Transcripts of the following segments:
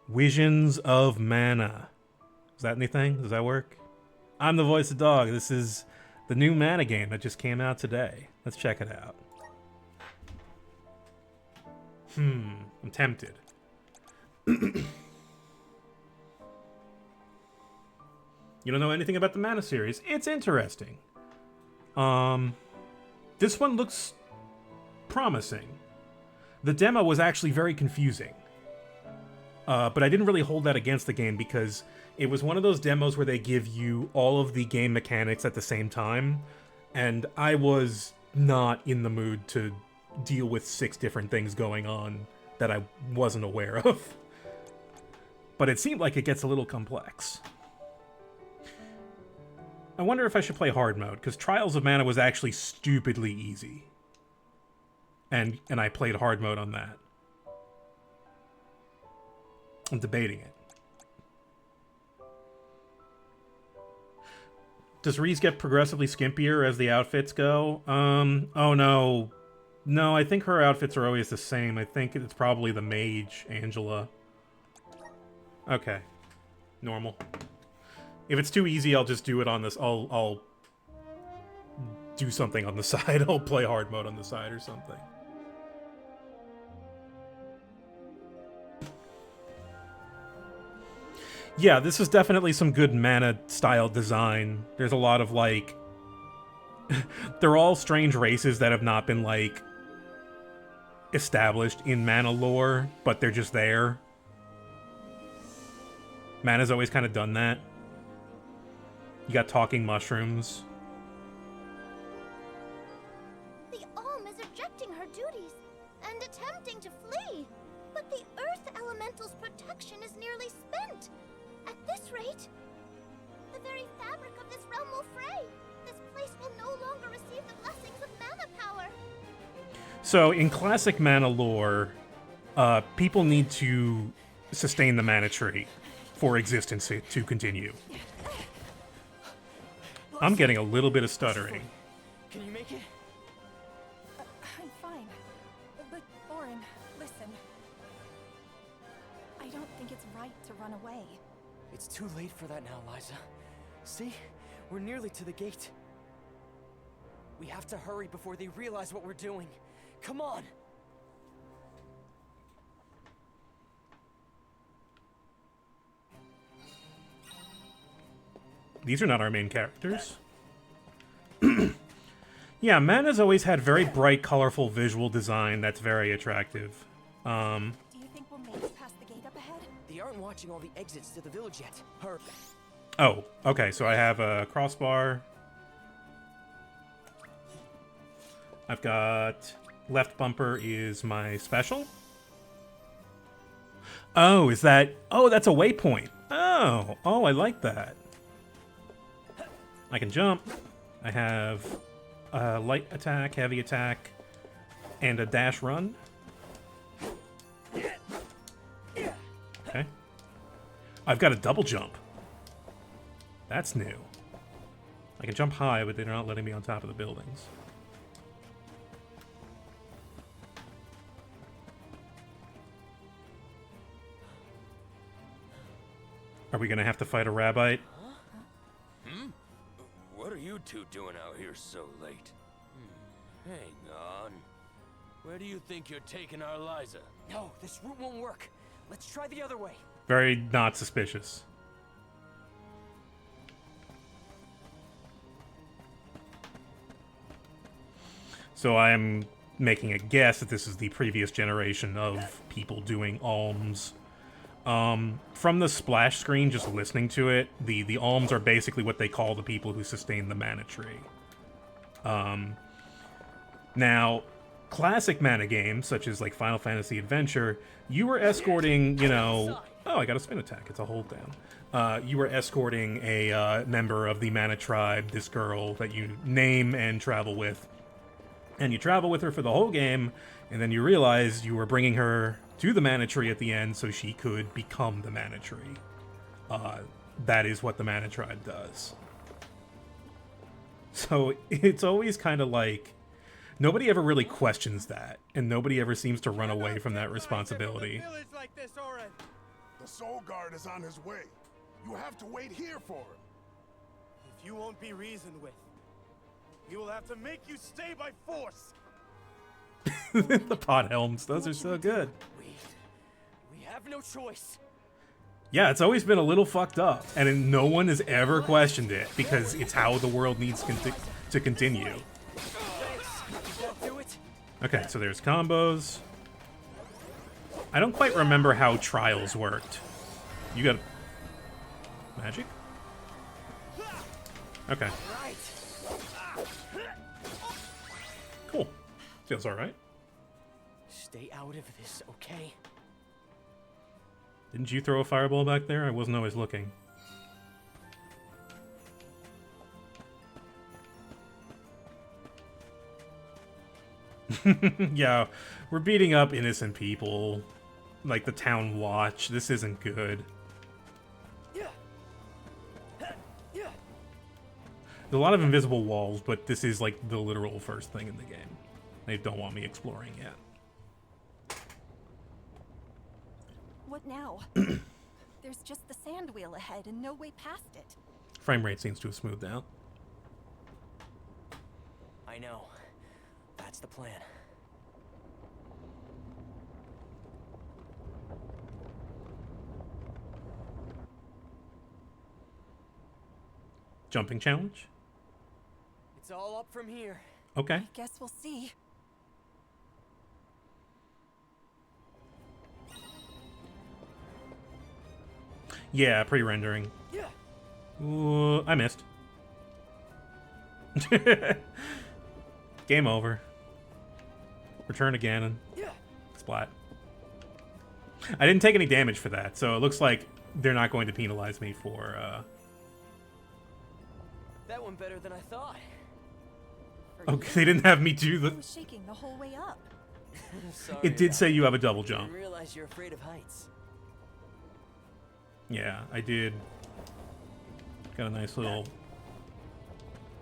Visions of Mana. Is that anything? Does that work? I'm the voice of dog. This is the new Mana game that just came out today. Let's check it out. I'm tempted. You don't know anything about the Mana series? It's interesting. This one looks promising. The demo was actually very confusing. But I didn't really hold that against the game because it was one of those demos where they give you all of the game mechanics at the same time, and I was not in the mood to deal with 6 different things going on that I wasn't aware of. But it seemed like it gets a little complex. I wonder if I should play hard mode, because Trials of Mana was actually stupidly easy. And I played hard mode on that. I'm debating it. Does Reese get progressively skimpier as the outfits go? Oh no. No, I think her outfits are always the same. I think it's probably the mage, Angela. Okay. Normal. If it's too easy, I'll just do it on this. I'll do something on the side. I'll play hard mode on the side or something. Yeah, this is definitely some good Mana-style design. There's a lot of, like... they're all strange races that have not been, like, established in Mana lore, but they're just there. Mana's always kind of done that. You got talking mushrooms. The Alm is rejecting her duties and attempting to flee, but the Earth Elemental's protection is nearly spent. At this rate, the very fabric of this realm will fray. This place will no longer receive the blessings of mana power. So, in classic Mana lore, people need to sustain the Mana tree for existence to continue. I'm getting a little bit of stuttering. Can you make it? I'm fine. But, Orin, listen. I don't think it's right to run away. It's too late for that now, Liza. See? We're nearly to the gate. We have to hurry before they realize what we're doing. Come on! These are not our main characters. Yeah, Mana's always had very bright, colorful visual design that's very attractive. Do you think we'll make it past the gate up ahead? They aren't watching all the exits to the village yet. Hurry. Oh, okay, so I have a crossbar. I've got... left bumper is my special. Oh, is that... oh, that's a waypoint. Oh, I like that. I can jump. I have a light attack, heavy attack, and a dash run. Okay. I've got a double jump. That's new. I can jump high, but they're not letting me on top of the buildings. Are we gonna have to fight a rabbite? What are you two doing out here so late? Hang on. Where do you think you're taking our Liza? No, this route won't work. Let's try the other way. Very not suspicious. So I am making a guess that this is the previous generation of people doing alms. From the splash screen, just listening to it, the alms are basically what they call the people who sustain the mana tree. Now, classic mana games, such as like Final Fantasy Adventure, you were escorting, you know... oh, I got a spin attack. It's a hold down. You were escorting a member of the mana tribe, this girl that you name and travel with. And you travel with her for the whole game, and then you realize you were bringing her to the mana tree at the end so she could become the mana tree. That is what the mana tribe does. So it's always kind of like, nobody ever really questions that, and nobody ever seems to run away from that responsibility. The Soul Guard is on his way. You have to wait here for him. If you won't be reasoned with, we will have to make you stay by force. The pod helms, those are so good. We have no choice. Yeah, it's always been a little fucked up, and no one has ever questioned it because it's how the world needs to continue. Okay, so there's combos. I don't quite remember how trials worked. You got magic? Okay. Cool. Feels alright. Stay out of this, okay? Didn't you throw a fireball back there? I wasn't always looking. Yeah, we're beating up innocent people. Like the town watch. This isn't good. There's a lot of invisible walls, but this is like the literal first thing in the game. They don't want me exploring yet. What now? There's just the sand wheel ahead and no way past it. Frame rate seems to have smoothed out. I know. That's the plan. Jumping challenge? It's all up from here. Okay. I guess we'll see. Yeah, pre-rendering. Yeah. Ooh, I missed. Game over. Return to Ganon. Yeah. Splat. I didn't take any damage for that, so it looks like they're not going to penalize me for, That went better than I thought. Okay, they didn't have me do I the... was shaking the whole way up. Sorry It did about say that. you have a double I jump. didn't realize you're afraid of heights. Yeah, I did. Got a nice little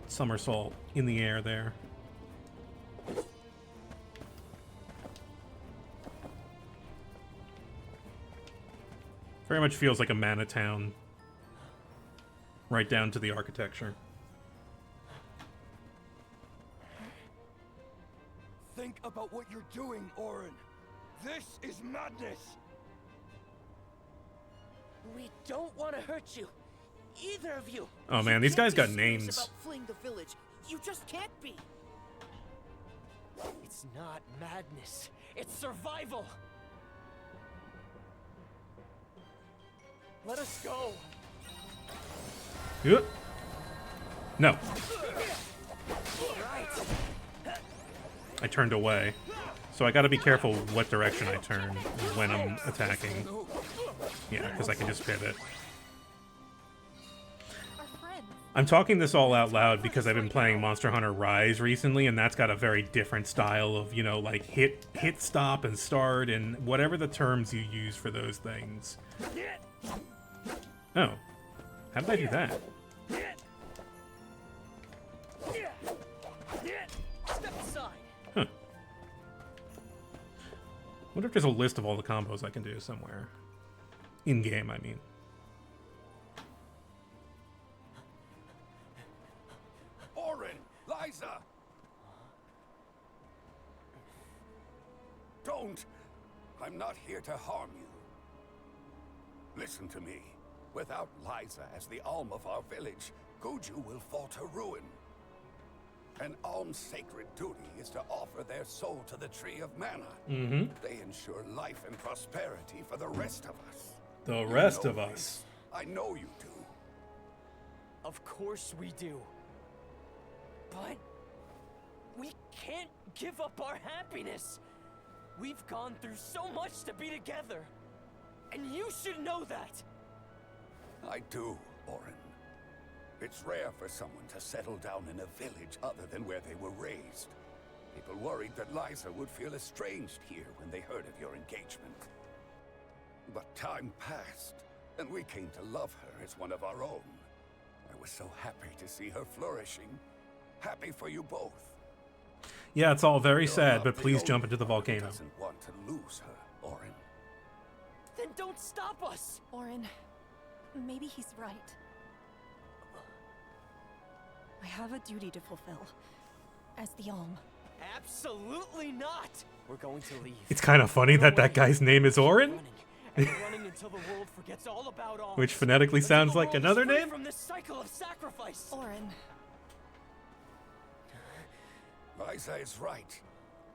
somersault in the air there. Very much feels like a Mana Town. Right down to the architecture. Think about what you're doing, Orin. This is madness. We don't want to hurt you. Either of you. Oh man, these guys got names. About fleeing the village. You just can't be. It's not madness. It's survival. Let us go. Yep. No. Right. I turned away. So I gotta be careful what direction I turn when I'm attacking. Yeah, because I can just pivot. Our friends. I'm talking this all out loud because I've been playing Monster Hunter Rise recently, and that's got a very different style of, you know, like hit, stop, and start, and whatever the terms you use for those things. Oh. How did I do that? Step aside. Huh. Wonder if there's a list of all the combos I can do somewhere. In-game, I mean. Orin! Liza! Don't! I'm not here to harm you. Listen to me. Without Liza as the Alm of our village, Guju will fall to ruin. An Alm's sacred duty is to offer their soul to the Tree of Mana. Mm-hmm. They ensure life and prosperity for the rest of us. The rest You of know us. this. I know you do. Of course we do. But we can't give up our happiness. We've gone through so much to be together. And you should know that. I do, Orin. It's rare for someone to settle down in a village other than where they were raised. People worried that Liza would feel estranged here when they heard of your engagement. But time passed, and we came to love her as one of our own. I was so happy to see her flourishing. Happy for you both. Yeah, it's all very Your sad, love but the please only jump into the one who volcano. doesn't want to lose her, Orin. then don't stop us! Orin, maybe he's right. I have a duty to fulfill. As the Alm. Absolutely not! We're going to leave. It's kind of funny that that guy's name is Orin, Running until the world forgets all about all. which phonetically sounds like another name. From this cycle of sacrifice. Orin. Liza is right.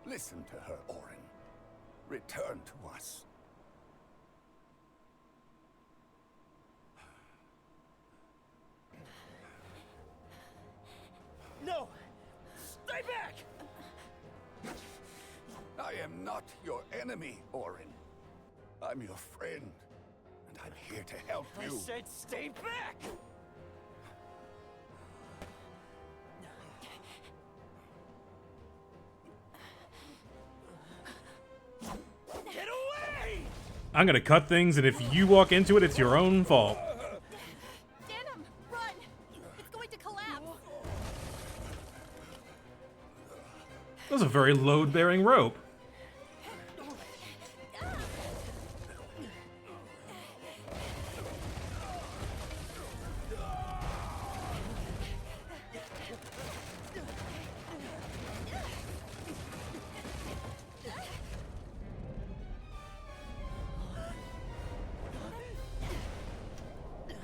Listen to her, Orin. Return to us. No! Stay back! I am not your enemy, Orin. I'm your friend, and I'm here to help I you. said stay back! Get away! I'm gonna cut things, and if you walk into it, it's your own fault. Denim, run! It's going to collapse! That was a very load-bearing rope.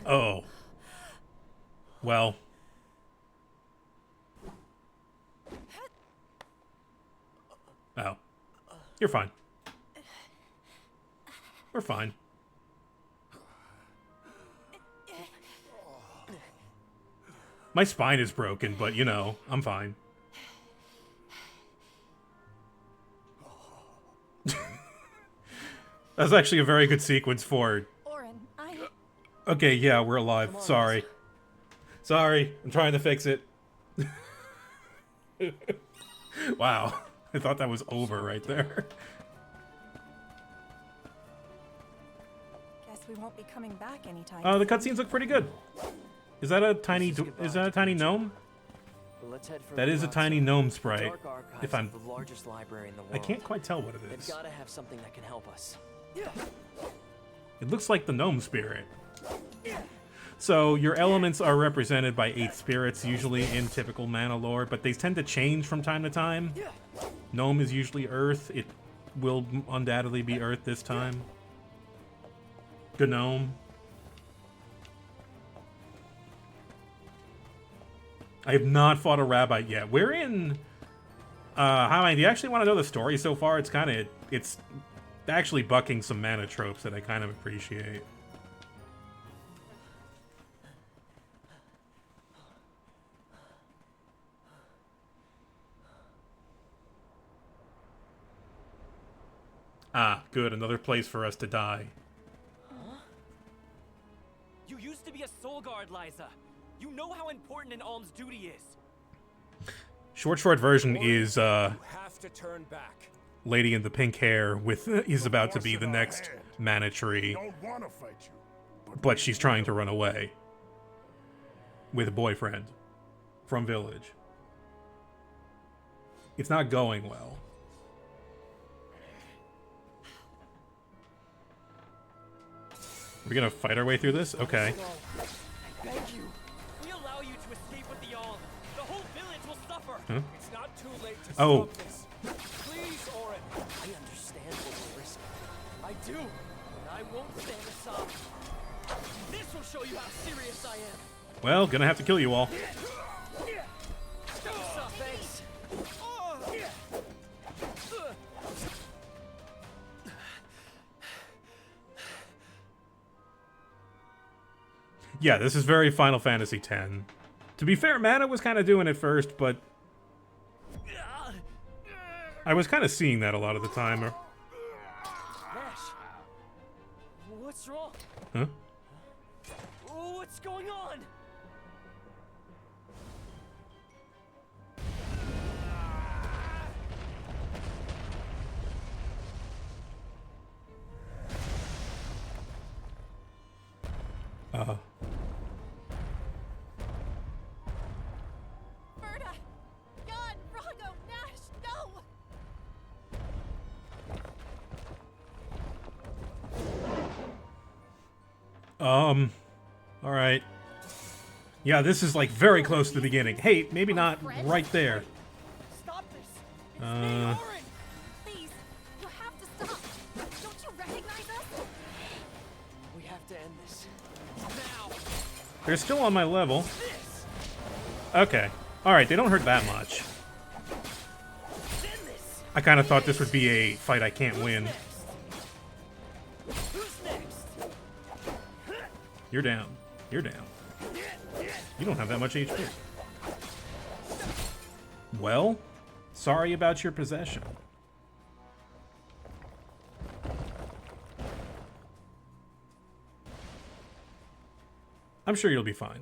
Oh. Well. Oh. You're fine. We're fine. My spine is broken, but you know, I'm fine. That's actually a very good sequence for... Orin, Okay, yeah, we're alive. Sorry. Sorry, I'm trying to fix it. Wow. I thought that was over right there. Guess we won't be coming back anytime. The cutscenes look pretty good. Is that a tiny gnome? Let's head for That the is a Roxy. tiny gnome The sprite. Dark Archives If I'm... is the largest library in the world. I can't quite tell what it They've is. got to have something that can help us. It looks like the gnome spirit. So your elements are represented by 8 spirits, usually in typical mana lore, but they tend to change from time to time. Gnome is usually Earth. It will undoubtedly be Earth this time. Gnome. I have not fought a rabbit yet. We're in... how many? Do you actually want to know the story so far? It's kind of... It's actually bucking some mana tropes that I kind of appreciate. Ah, good. Another place for us to die. You used to be a soul guard, Liza. You know how important an alm's duty is. Short version is You have to turn back. lady in the pink hair with is about to be the next mana tree, Don't want to fight you. but she's trying to run away with a boyfriend from village. It's not going well. We're gonna fight our way through this? Okay. I beg you. We allow you to escape with the alm. The whole village will suffer. Huh? It's not too late to Oh. stop this. Please, Orin. I understand what we're risking. I do, and I won't stand aside. This will show you how serious I am. Well, gonna have to kill you all. What's up, thanks? Yeah, this is very Final Fantasy X. To be fair, mana was kind of doing it first, but I was kind of seeing that a lot of the time. Nash, what's wrong? Huh? What's going on? Berta! Jan! Rago! Nash! No! All right. Yeah, this is like very close to the beginning. Hey, maybe not right there. Stop this! It's me, Orin! Please, you have to stop. Don't you recognize us? We have to end this. Now! They're still on my level. This! Okay. All right, they don't hurt that much. Then this! I kind of thought this would be a fight I can't win. Who's next? You're down. You're down. You don't have that much HP. Well, sorry about your possession. I'm sure you'll be fine.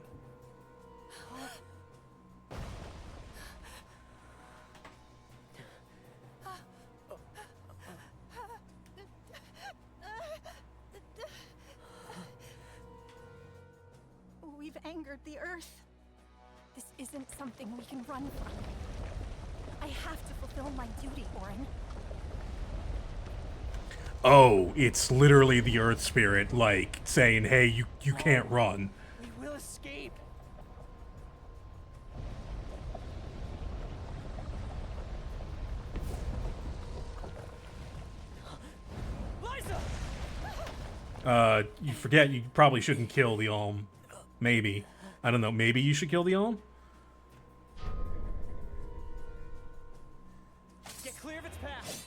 We've angered the Earth. This isn't something we can run from. I have to fulfill my duty, Orin. Oh, it's literally the Earth Spirit, like, saying, hey, you can't run. We will escape! Liza! You forget you probably shouldn't kill the Alm. Maybe. I don't know, maybe you should kill the Alm? Get clear of its path.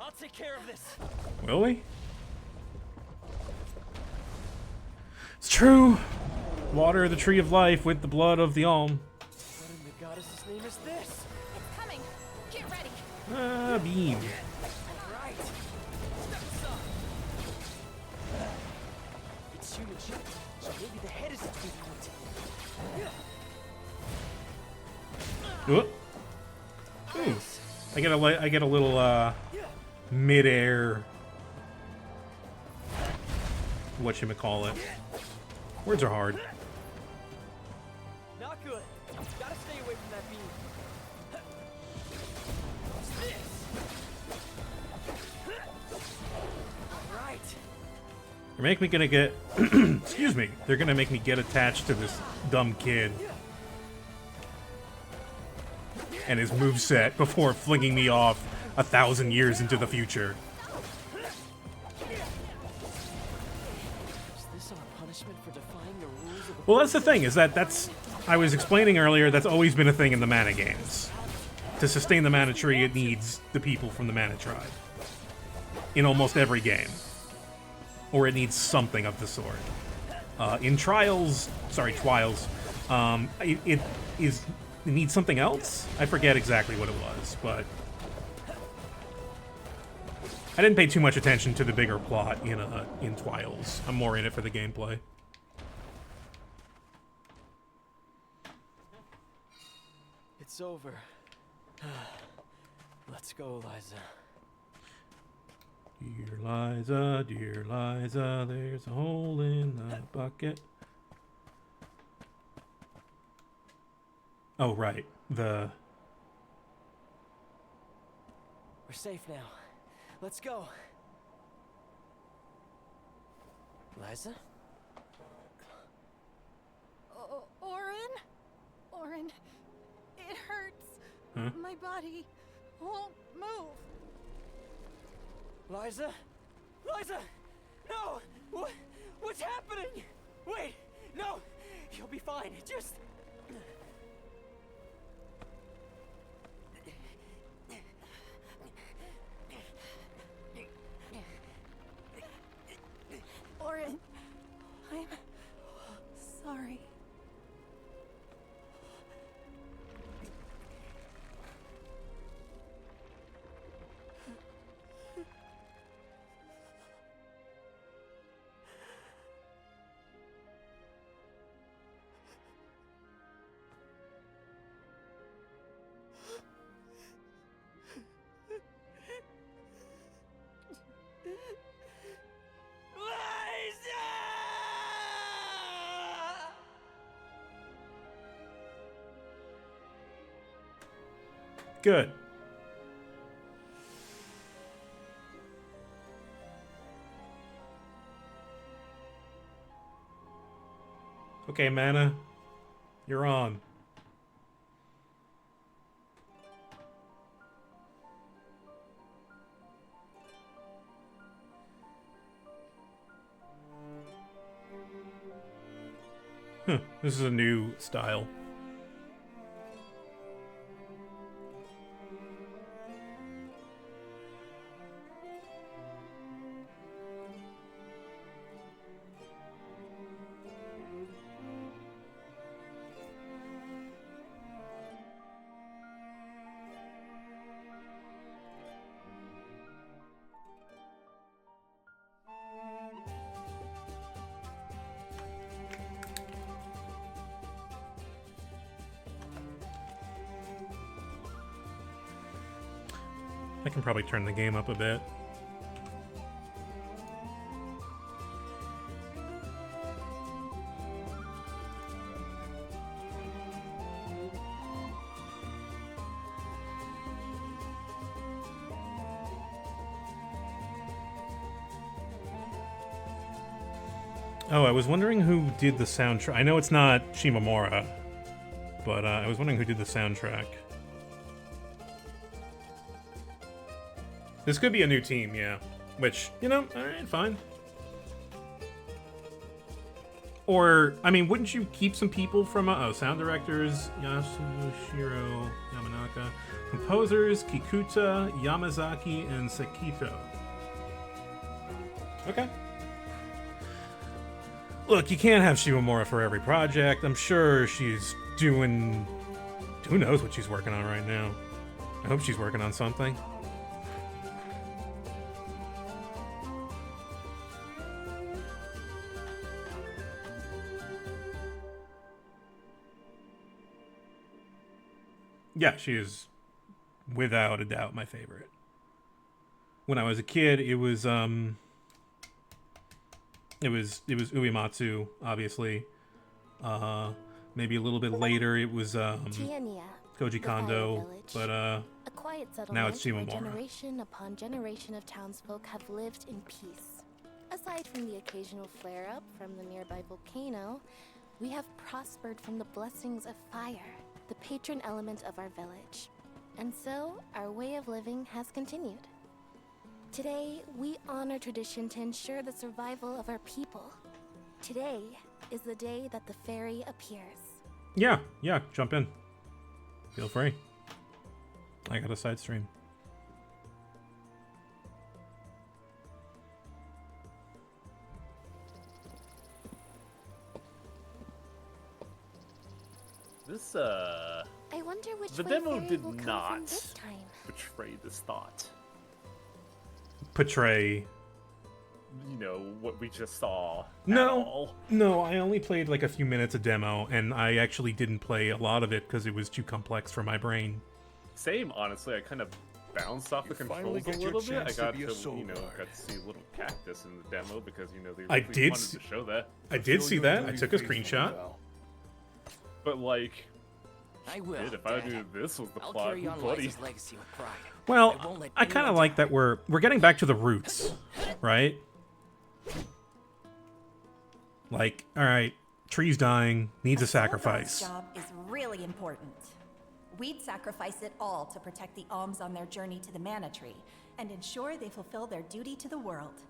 I'll take care of this. Will we? It's true! Water the tree of life with the blood of the Alm. What in the goddess's name is this? It's coming. Get ready. Ah, beam. Right. Step aside. It's human shaped, so maybe the head is its weak point. Whoop. Ooh. I get a little mid-air whatchamacallit. Words are hard. Not good. Gotta stay away from that beam. What's this? Right. They're making me gonna get excuse me. They're gonna make me get attached to this dumb kid and his moveset before flinging me off 1,000 years into the future. Is this our punishment for defying the rules of the Well, that's the thing, is that's I was explaining earlier, that's always been a thing in the mana games. To sustain the mana tree, it needs the people from the mana tribe. In almost every game. Or it needs something of the sort. In Trials, it needs something else? I forget exactly what it was, but I didn't pay too much attention to the bigger plot in Trials. I'm more in it for the gameplay. It's over. Let's go, Liza. Dear Liza, there's a hole in the bucket. Oh, right. We're safe now. Let's go. Liza? Orin, it hurts. Huh? My body won't move. Liza? Liza! No! What's happening? Wait! No! You'll be fine. Just... Orin, I'm sorry. Liza! Good. Okay, Mana. You're on. Huh, this is a new style. I can probably turn the game up a bit. Oh, I was wondering who did the soundtrack. I know it's not Shimomura, but I was wondering who did the soundtrack. This could be a new team, yeah. Which, you know, alright, fine. Or, I mean, wouldn't you keep some people from, sound directors, Yasushiro Yamanaka, composers, Kikuta, Yamazaki, and Sekito. Okay. Look, you can't have Shimomura for every project. I'm sure she's doing... Who knows what she's working on right now? I hope she's working on something. Yeah, she is without a doubt my favorite. When I was a kid, it was Uematsu, obviously. Maybe a little bit later it was Tiania, Koji the Kondo, Fire Village. but A quiet settlement now it's where Shimomura. generation upon generation of townsfolk have lived in peace. Aside from the occasional flare-up from the nearby volcano, we have prospered from the blessings of fire, the patron element of our village. And so, our way of living has continued. Today, we honor tradition to ensure the survival of our people. Today is the day that the fairy appears. Yeah, jump in. Feel free. I got a side stream. This, I wonder which the way demo fairy did will come not from this time. betray this thought. Portray. You know, what we just saw. No, I only played like a few minutes of demo, and I actually didn't play a lot of it because it was too complex for my brain. Same, honestly. I kind of bounced off the finally controls a get your little bit. I chance to got be a to, soul guard. got to see a little cactus in the demo because, they I really did wanted to show that. I did Fulfill see your that. I duty took a faithfully, screenshot. Val. But, like, I will. if I Dad. knew this was the I'll plot, carry on buddy. Liza's legacy with pride. Well, I won't let I kind of anyone like down. that we're getting back to the roots, right? Like, all right, trees dying, needs a soul guard's sacrifice. job is really important. We'd sacrifice it all to protect the alms on their journey to the mana tree and ensure they fulfill their duty to the world.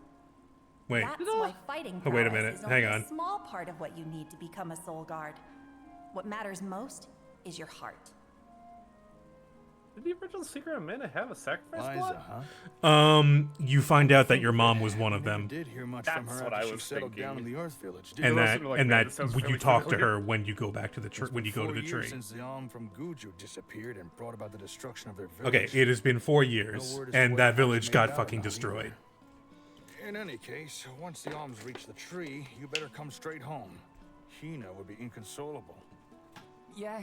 Wait, That's why fighting Oh, wait a prowess minute. is Hang only on. a small part of what you need to become a soul guard. What matters most is your heart. Did the original Secret of Mana have a sacrifice Liza, plot? huh? you find out that your mom was one of Never them, did hear much from That's her what after I she was settled down in thinking. the Earth Village. Did and Those that are like, and man, that that sounds you really talk to familiar. her when you go back to the It's when you go to been the 4 years tree. since the Alm from Guju disappeared and brought about the destruction of their Okay, village. it has been 4 No years, word as to and where that the Alms village made got out fucking about destroyed. either. In any case, once the Alms reach the tree, you better come straight home. Hina would be inconsolable. Yeah,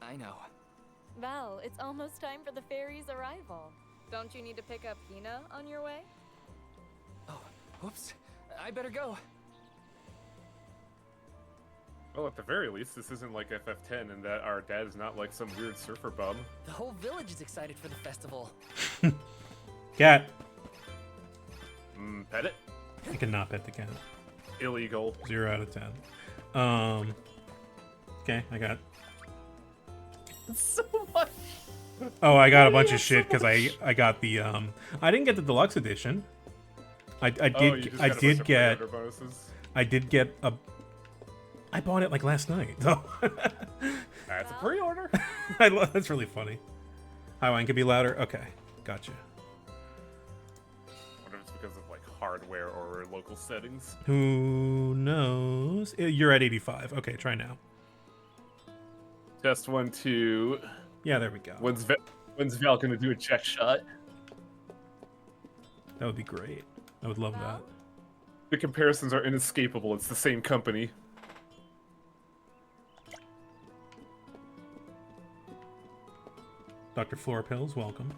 I know. Val, it's almost time for the fairy's arrival. Don't you need to pick up Hina on your way? Oh, whoops. I better go. Well, at the very least, this isn't like FF10 and that our dad is not like some weird surfer bum. The whole village is excited for the festival. Cat, Pet it? I cannot pet the cat. Illegal. 0 out of 10. Okay, I got. So much. Oh, I got a bunch of shit because I got the I didn't get the deluxe edition. I Oh, did you just I got a bunch did of get pre-order bonuses. I did get a. I bought it like last night. So That's a pre-order. that's really funny. Highline could be louder. Okay, gotcha. Wonder if it's because of like hardware or local settings. Who knows? You're at 85. Okay, try now. Test 1, 2. Yeah, there we go. When's Val gonna do a check shot? That would be great. I would love that. The comparisons are inescapable. It's the same company. Dr. Floor Pills, welcome.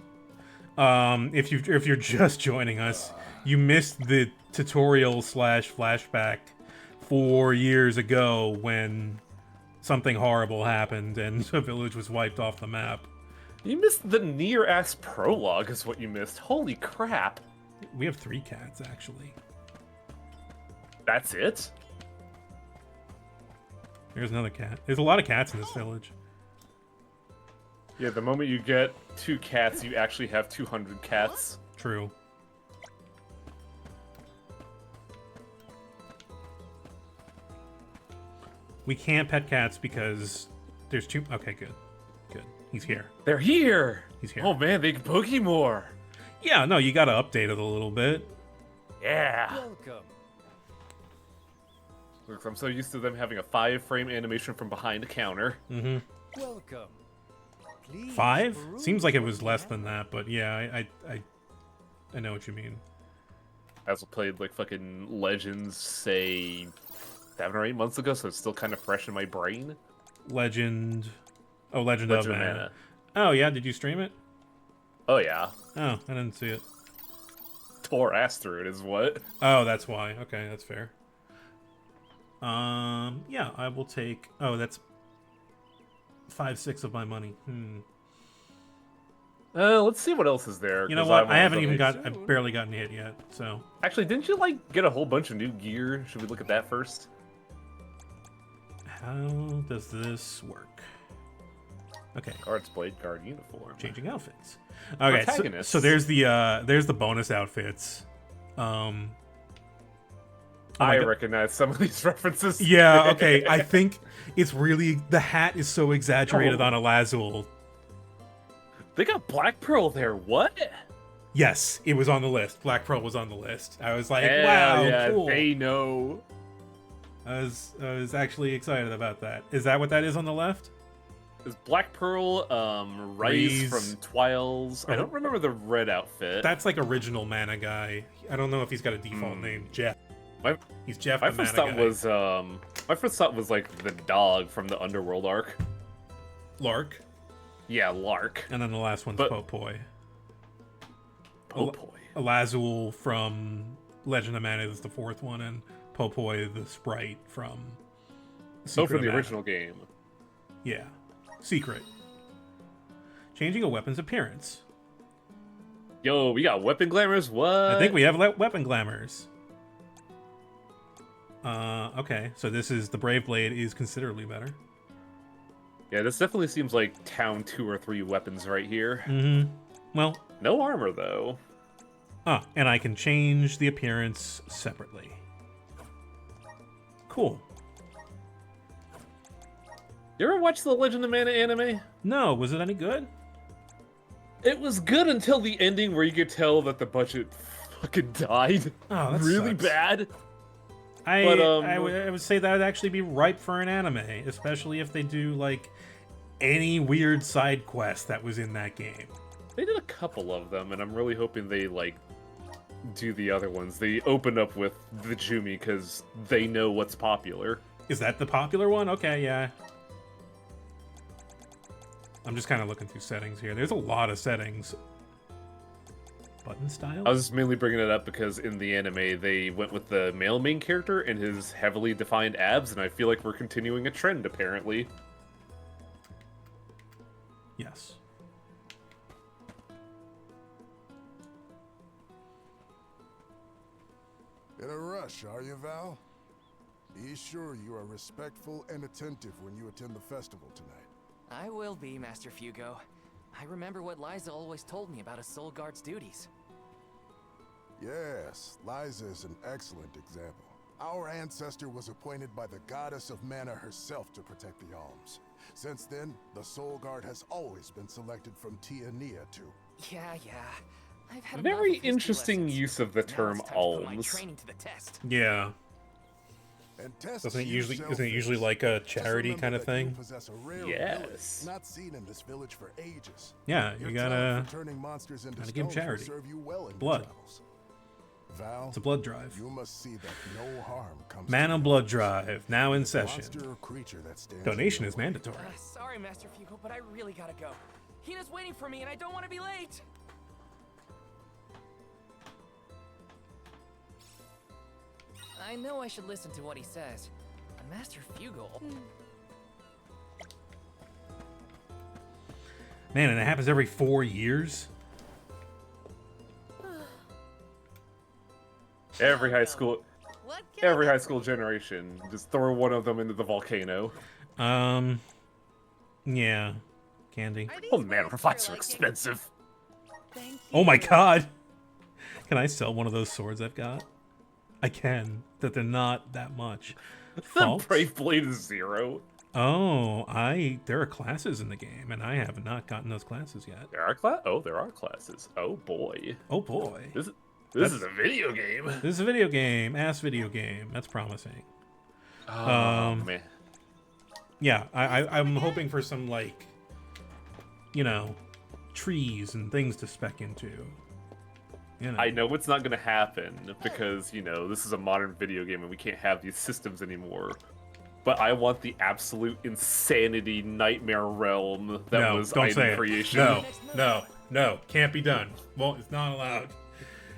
If you're just joining us, you missed the tutorial / flashback 4 years ago when something horrible happened and the village was wiped off the map. You missed the near-ass prologue is what you missed. Holy crap. We have 3 cats, actually. That's it? There's another cat. There's a lot of cats in this village. Yeah, the moment you get 2 cats, you actually have 200 cats. True. We can't pet cats because there's too... Okay, good. Good. He's here. They're here! He's here. Oh man, they can boogie more! Yeah, no, you gotta update it a little bit. Yeah! Welcome. Look, I'm so used to them having a 5-frame animation from behind a counter. Mm-hmm. Welcome. Please 5? peruse Seems like it what was we less have. than that, but yeah, I know what you mean. I also played like fucking Legends, say 7 or 8 months ago, so it's still kind of fresh in my brain. Legend... Oh, Legend Legend of of Mana. Mana. Oh, yeah? Did you stream it? Oh yeah. Oh, I didn't see it. Tore ass through it is what? Oh, that's why. Okay, that's fair. Yeah, I will take... Oh, that's 5/6 of my money. Let's see what else is there. You know 'cause what? I'm I haven't on even the- I've barely gotten hit yet, so... Actually, didn't you like get a whole bunch of new gear? Should we look at that first? How does this work? Okay, Guard's blade, guard uniform. changing outfits. Okay, Protagonists. so there's the bonus outfits. Oh my I God. recognize some of these references. Yeah, okay. I think it's really... The hat is so exaggerated Oh. on Alazul. They got Black Pearl there, what? Yes, it was on the list. Black Pearl was on the list. I was like, Hell wow, yeah, cool. they know. I was actually excited about that. Is that what that is on the left? Is Black Pearl, Rise Raise. from Twiles? I don't remember the red outfit. That's like original mana guy. I don't know if he's got a default name. Jeff. My- He's Jeff My the first mana thought guy. was, my first thought was like the dog from the Underworld arc. Lark. Yeah, Lark. And then the last one's But- Popoi. Popoi. Alazul from Legend of Mana is the 4th one, and Popoi the sprite from So from of the Mana. original game. Yeah. Secret. Changing a weapon's appearance. Yo, we got weapon glamours, what? I think we have weapon glamours. Okay, so this is the Brave Blade is considerably better. Yeah, this definitely seems like town 2 or 3 weapons right here. Mm-hmm. Well, No armor, though. and I can change the appearance separately. Cool. You ever watch the Legend of Mana anime? No, was it any good? It was good until the ending where you could tell that the budget fucking died. Oh, that really sucks. bad. I, But, I would say that would actually be ripe for an anime, especially if they do, like, any weird side quest that was in that game. They did a couple of them, and I'm really hoping they, like, do the other ones. They open up with the Jumi because they know what's popular. Is that the popular one? Okay, yeah. I'm just kind of looking through settings here. There's a lot of settings. Button style? I was mainly bringing it up because in the anime, they went with the male main character and his heavily defined abs, and I feel like we're continuing a trend, apparently. Yes. In a rush, are you, Val? Be sure you are respectful and attentive when you attend the festival tonight. I will be, Master Fugo. I remember what Liza always told me about a soul guard's duties. Yes, Liza is an excellent example. Our ancestor was appointed by the goddess of mana herself to protect the alms. Since then, the Soul Guard has always been selected from Tiania too. Yeah. I've had Very enough of history interesting lessons. use of the Now term it's time to put my alms. training to the test. Yeah. And tests Isn't it you usually shellfish. like a Just charity remember kind of that you thing? possess a rare Yes. ability not seen in this village for ages. Yeah, Your you talent gotta. for turning monsters into gotta give stones will charity. serve you well in your Blood. travels. Val, It's a blood drive. you must see that no harm comes Man to on your blood alms. drive now in session. Monster or creature that stands Donation in is your way. mandatory. Sorry, Master Fugo, but I really gotta go. Hina's waiting for me, and I don't want to be late. I know I should listen to what he says, but Master Fugo. Man, and it happens every 4 years. Every high school, What can every high school generation, just throw one of them into the volcano. Yeah, candy. Are these Oh man, words revives for are liking? expensive. Thank Oh my you. god! Can I sell one of those swords I've got? I can. That they're not that much. The Faults? Brave Blade is 0. Oh, there are classes in the game, and I have not gotten those classes yet. There are there are classes. Oh boy. Oh boy. This is a video game. This is a video game. Ass video game. That's promising. Oh man. Yeah, I'm hoping for some, like, trees and things to spec into. I know it's not gonna happen because, this is a modern video game and we can't have these systems anymore. But I want the absolute insanity nightmare realm that No, was don't say item it. creation. No, can't be done. Well, it's not allowed.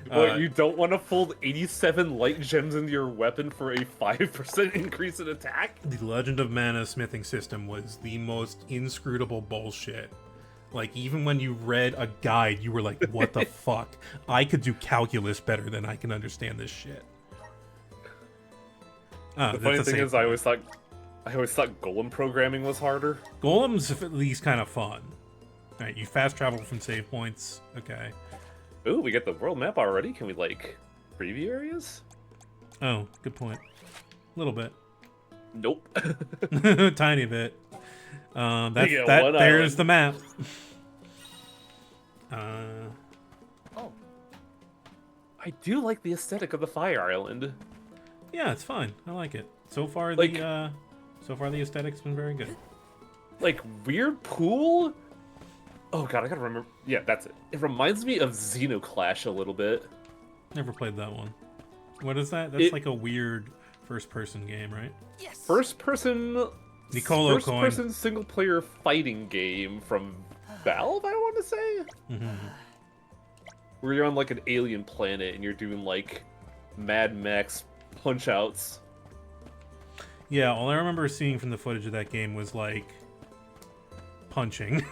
What, you don't want to fold 87 light gems into your weapon for a 5% increase in attack? The Legend of Mana smithing system was the most inscrutable bullshit. Like, even when you read a guide, you were like, what the fuck? I could do calculus better than I can understand this shit. The funny thing is, I always thought golem programming was harder. Golem's at least kind of fun. Alright, you fast travel from save points. Okay. Ooh, we get the world map already? Can we, preview areas? Oh, good point. A little bit. Nope. Tiny bit. Yeah, There's the map. Oh, I do like the aesthetic of the Fire Island. Yeah, it's fine. I like it. So far, Like- the aesthetic's been very good. Weird pool? Oh god, I gotta remember. Yeah, that's it. It reminds me of Xenoclash a little bit. Never played that one. What is that? That's like a weird first-person game, right? yes. First person Nicolo coin. person single player fighting game from Valve, I want to say. Where you're on an alien planet and you're doing Mad Max punch outs. Yeah, all I remember seeing from the footage of that game was punching.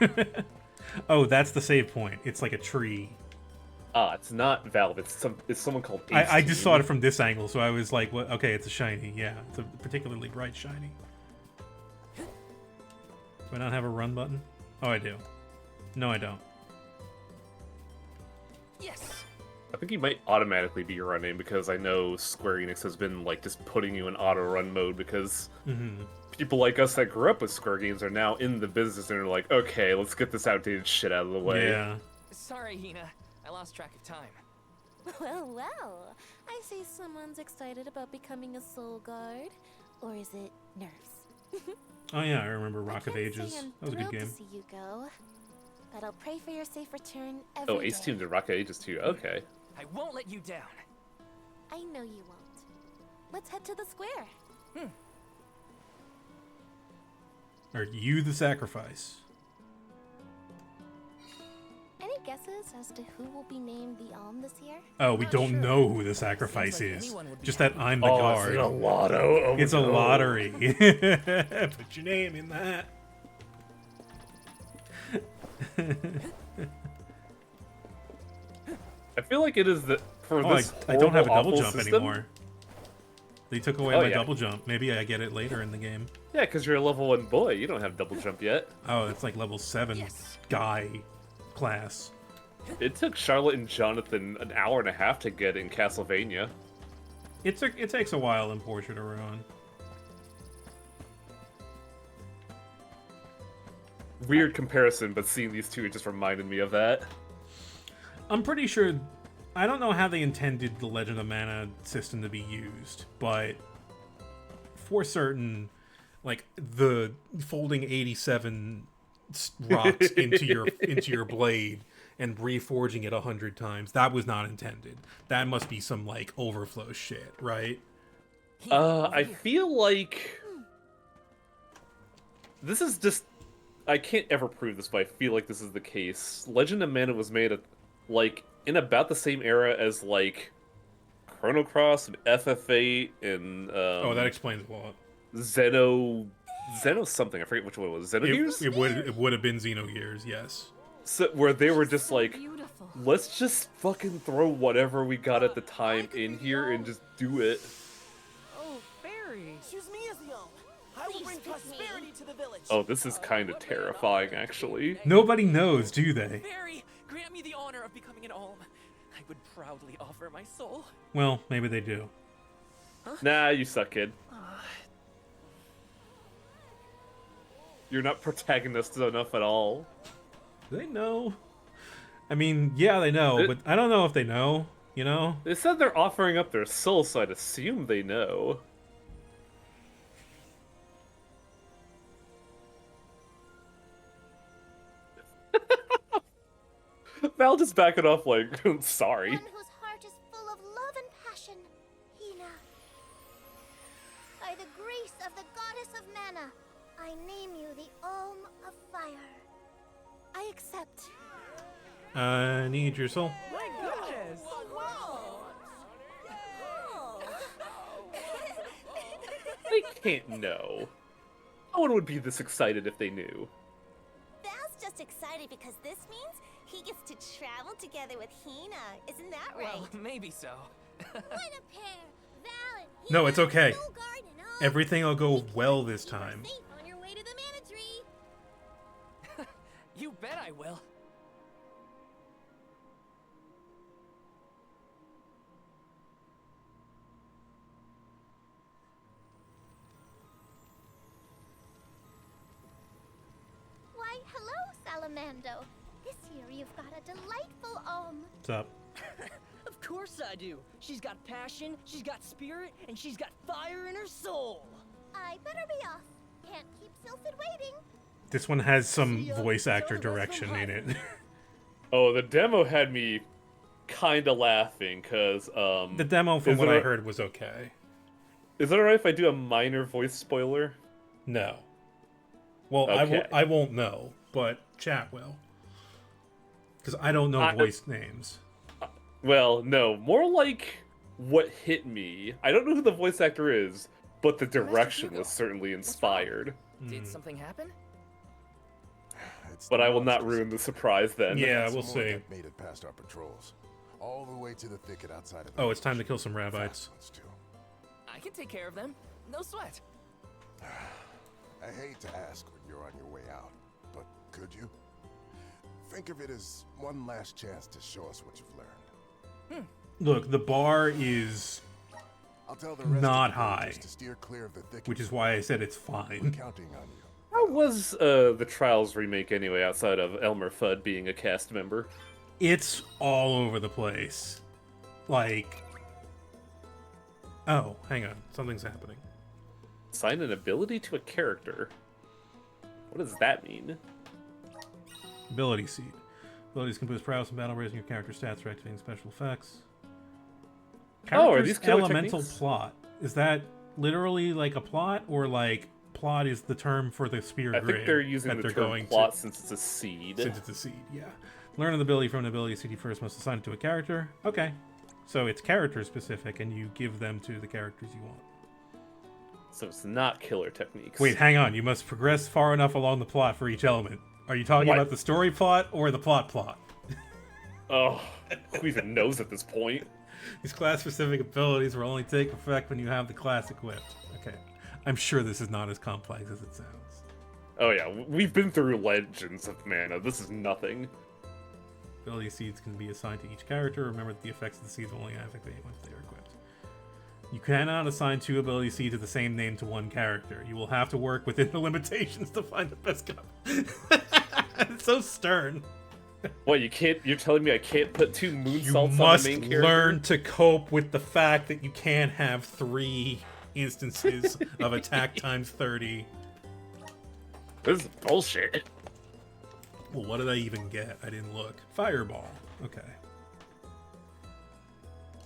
Oh, that's the save point. It's like a tree. It's not Valve. It's someone called. I just saw it from this angle, so I was like, "What? Okay, it's a shiny. Yeah, it's a particularly bright shiny." Do I not have a run button? Oh, I do. No, I don't. Yes. I think you might automatically be running because I know Square Enix has been just putting you in auto run mode because people like us that grew up with Square games are now in the business and are like, okay, let's get this outdated shit out of the way. Yeah. Sorry, Hina. I lost track of time. Well, I see someone's excited about becoming a soul guard. Or is it nerves? Oh yeah, I remember Rock of I can't Ages. say I'm That was a good thrilled game. to see you go, but I'll pray for your safe return every Oh, Ace day. Team did Rocket Ages too. Okay. I won't let you down. I know you won't. Let's head to the square. Are you the sacrifice? Any guesses as to who will be named the Alm this year? Oh, we Not don't sure. know who the sacrifice Seems like is. anyone would be Just that happy. I'm the Oh, guard. it's a lotto. Oh, It's a no. lottery. Put your name in that. I feel like it is the for Oh, this I don't have a horrible, double awful jump system, anymore. They took away Oh, my yeah. double jump. Maybe I get it later in the game. Yeah, because you're a level 1 boy. You don't have double jump yet. Oh, it's like level 7 Yes. guy class. It took Charlotte and Jonathan an hour and a half to get in Castlevania. It takes a while in Portrait to run. Weird comparison, but seeing these two, it just reminded me of that. I'm pretty sure. I don't know how they intended the Legend of Mana system to be used, but for certain, like the folding 87 rocks into your blade and reforging it 100 times, that was not intended. That must be some like overflow shit, right? I feel like this is just. I can't ever prove this, but I feel like this is the case. Legend of Mana was made like in about the same era as like Chrono Cross and FF8 and Oh, that explains a lot. Xeno something. I forget which one it was. Xenogears? It would have been Xenogears, yes. So, where they were just So like, beautiful. let's just fucking throw whatever we got at the time in here and just do it. Oh, fairy. Choose me as the Elm. I will bring prosperity to the village. Oh, this is kind of terrifying, actually. Nobody knows, do they? Fairy, grant me the honor of becoming an Alm. I would proudly offer my soul. Well, maybe they do. Nah, you suck, kid. You're not protagonist enough at all. Do they know? I mean, yeah, they know, but I don't know if they know, you know? They said they're offering up their soul, so I'd assume they know. Val just backing off like, sorry. One whose heart is full of love and passion, Hina. By the grace of the goddess of Mana, I name you the Alm of Fire. I accept. I need your soul. My goodness. They can't know. No one would be this excited if they knew. Val's just excited because this means he gets to travel together with Hina. Isn't that right? Well, maybe so. What a pair! Val and Hina, No, it's okay. Solgard and all. Everything will go well this time. Safe on your way to the Mana Tree. You bet I will. Why, hello, Salamando. This year you've got a delightful What's up? Of course I do. She's got passion, she's got spirit, and she's got fire in her soul. I better be off. Can't keep Sylphid waiting. This one has some voice actor direction in it. Oh, the demo had me kinda laughing, cause, The demo, from Is what it I a- heard, was okay. is it alright if I do a minor voice spoiler? No. Well, Okay. I won't know, but chat will. Because I don't know voice names. Well, no, more like what hit me. I don't know who the voice actor is, but the direction was certainly inspired. Did something happen? It's But the I will not monsters. ruin the surprise then. Yeah, Some we'll more see. that made it past our patrols, all the way to the thicket outside of the Oh, it's time to village. kill some rabbits. Fast ones, too. I can take care of them. No sweat. I hate to ask when you're on your way out, but could you? Think of it as one last chance to show us what you've learned. Look, the bar is, I'll tell the rest Not of the villagers high. to steer clear of the thicket. which is why I said it's We're fine. counting on you. How was the Trials remake anyway, outside of Elmer Fudd being a cast member? It's all over the place. Like... Oh, hang on. Something's happening. Assign an ability to a character. What does that mean? Ability seed. Abilities can boost prowess in battle, raising your character stats for activating special effects. Oh, are Character's these killer elemental techniques? plot. Is that literally like a plot, or like plot is the term for the spear I grid think they're using that the they're term going plot to, since it's a seed. since it's a seed? Yeah. Learn an ability from an ability seed you first must assign it to a character. Okay. So it's character specific, and you give them to the characters you want. So it's not killer techniques. Wait, hang on. You must progress far enough along the plot for each element. Are you talking What? about the story plot or the plot plot? Oh, who even knows at this point? These class-specific abilities will only take effect when you have the class equipped. Okay. I'm sure this is not as complex as it sounds. Oh yeah, we've been through Legends of Mana. This is nothing. Ability seeds can be assigned to each character. Remember that the effects of the seeds will only activate once they are equipped. You cannot assign 2 ability seeds of the same name to one character. You will have to work within the limitations to find the best combo. It's so stern. What, you can't? You're telling me I can't put 2 moonsaults You on the must main character? learn to cope with the fact that you can't have 3 instances of attack times 30. This is bullshit. Well, what did I even get? I didn't look. Fireball. Okay.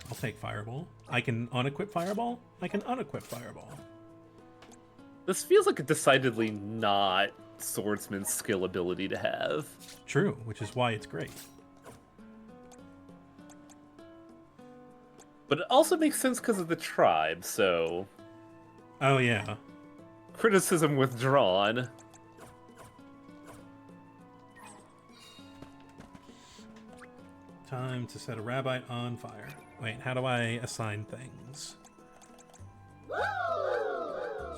I'll take Fireball. I can unequip Fireball? I can unequip Fireball. This feels like a decidedly not swordsman's skill ability to have. True, which is why it's great. But it also makes sense because of the tribe, so... Oh, yeah. Criticism withdrawn. Time to set a rabbit on fire. Wait, how do I assign things?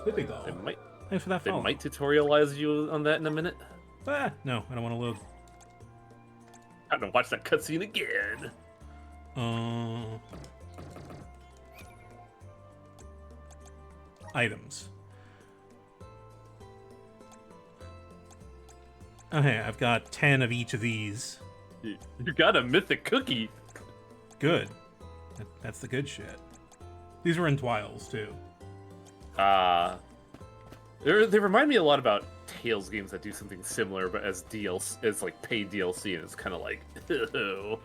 Swippy doll. Thanks for that They follow. might tutorialize you on that in a minute. Ah, no, I don't want to load. I'm gonna watch that cutscene again. Items. Okay, I've got 10 of each of these. You got a mythic cookie. Good. That's the good shit. These were in Twiles, too. They remind me a lot about Tales games that do something similar, but as DLC, as like paid DLC, and it's kind of like, ew.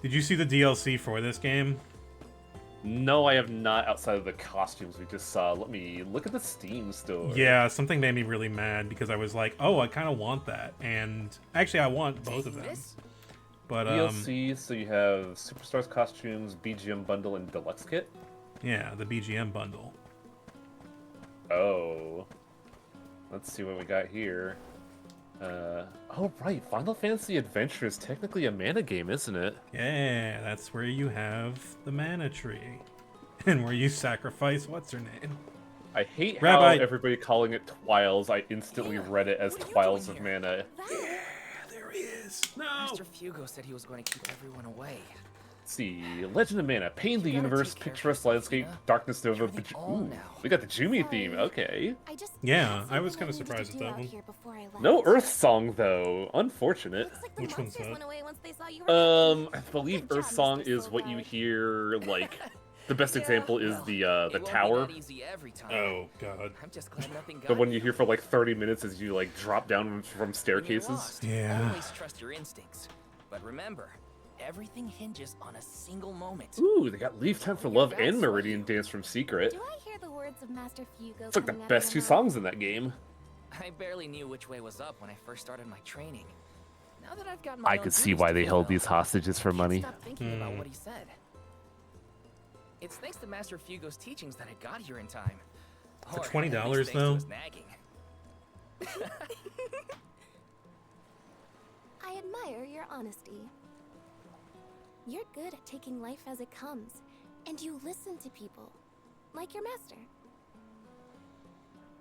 Did you see the DLC for this game? No, I have not. Outside of the costumes we just saw. Let me look at the Steam store. Yeah, something made me really mad because I was like, oh, I kind of want that, and actually, I want both of them. But DLC, so you have Superstars costumes, BGM bundle, and deluxe kit. Yeah, the BGM bundle. Oh, let's see what we got here. Oh right, Final Fantasy Adventure is technically a mana game, isn't it? Yeah, that's where you have the mana tree, and where you sacrifice what's her name. I hate Rabbi. how everybody calling it Twiles. I instantly read it as Twiles of Mana. Yeah, there he is. No. Mr. Fugo said he was going to keep everyone away. Let's see, Legend of Mana, Pain the Universe, Picturesque Landscape, Darkness Nova. Ooh, we got the Jumi theme. Okay. Yeah, I was kind of surprised at that one. No Earth Song though. Unfortunate. Which one's that? I believe Earth Song is what you hear. Like, the best example is the tower. Oh god. The one you hear for like 30 minutes as you like drop down from staircases. Yeah. Always trust your instincts, but remember, everything hinges on a single moment. Ooh, they got Leave Time for Love and Meridian Dance from Secret. Do I hear the words of Master Fugo? It's like the coming out of best your 2 mouth? songs in that game. I barely knew which way was up when I first started my training. Now that I've got my I own could see duties why to they held fulfill, these hostages for I can't money. stop thinking about what he said. It's thanks to Master Fugo's teachings that I got here in time. For Or at $20 least thanks to though. his nagging. I admire your honesty. You're good at taking life as it comes, and you listen to people, like your master.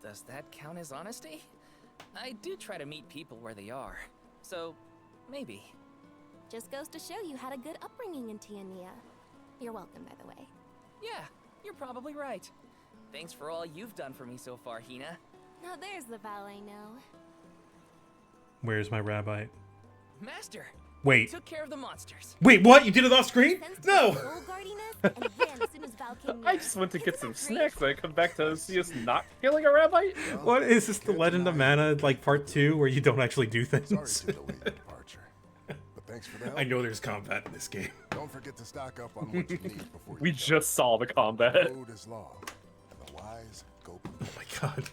Does that count as honesty? I do try to meet people where they are, so maybe. Just goes to show you had a good upbringing in Tiania. You're welcome, by the way. Yeah, you're probably right. Thanks for all you've done for me so far, Hina. Now there's the Val I know. Where's my rabbit? Master! Wait. Took care of the monsters. Wait, what? You did it off screen? No! Soul guardiness and ran as soon as Val came near. I just went to get some snacks and I come back to see us not killing a rabbi? What is this, the Legend of Mana, like part 2, where you don't actually do Sorry things? to delay your departure. But thanks for that. I know there's combat in this game. Don't forget to stock up on what you need before We you just saw the combat. The road is long, and the wise go Oh my god.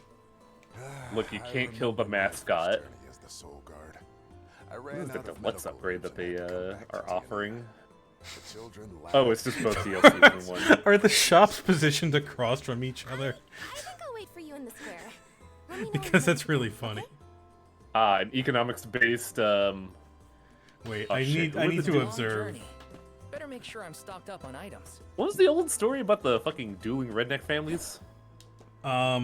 Look, you I can't kill the remember my first mascot. journey as the Soul Guard. I This ran is the out of deluxe medical upgrade that herbs they and had to come back to are Tiana. offering. The children Oh, laughed. it's just both DLC in one. Are the shops positioned across from each other? I think I'll wait for you in the square. Let me know when Because you're that's ready. really funny. An economics-based, Wait, Oh, I shit, need what to is it? observe. Better make sure I'm stocked up on items. What was the old story about the fucking dueling redneck families? I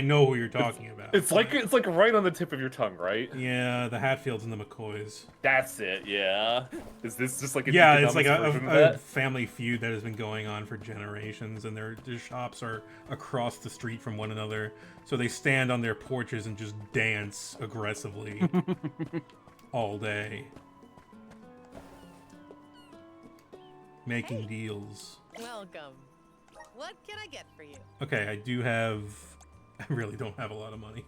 know who you're talking about. It's like right on the tip of your tongue, right? Yeah, the Hatfields and the McCoys. That's it. Yeah. Is this just like an yeah? It's like a a family feud that has been going on for generations, and their shops are across the street from one another, so they stand on their porches and just dance aggressively all day, making deals. Welcome. What can I get for you? Okay, I do have. I really don't have a lot of money.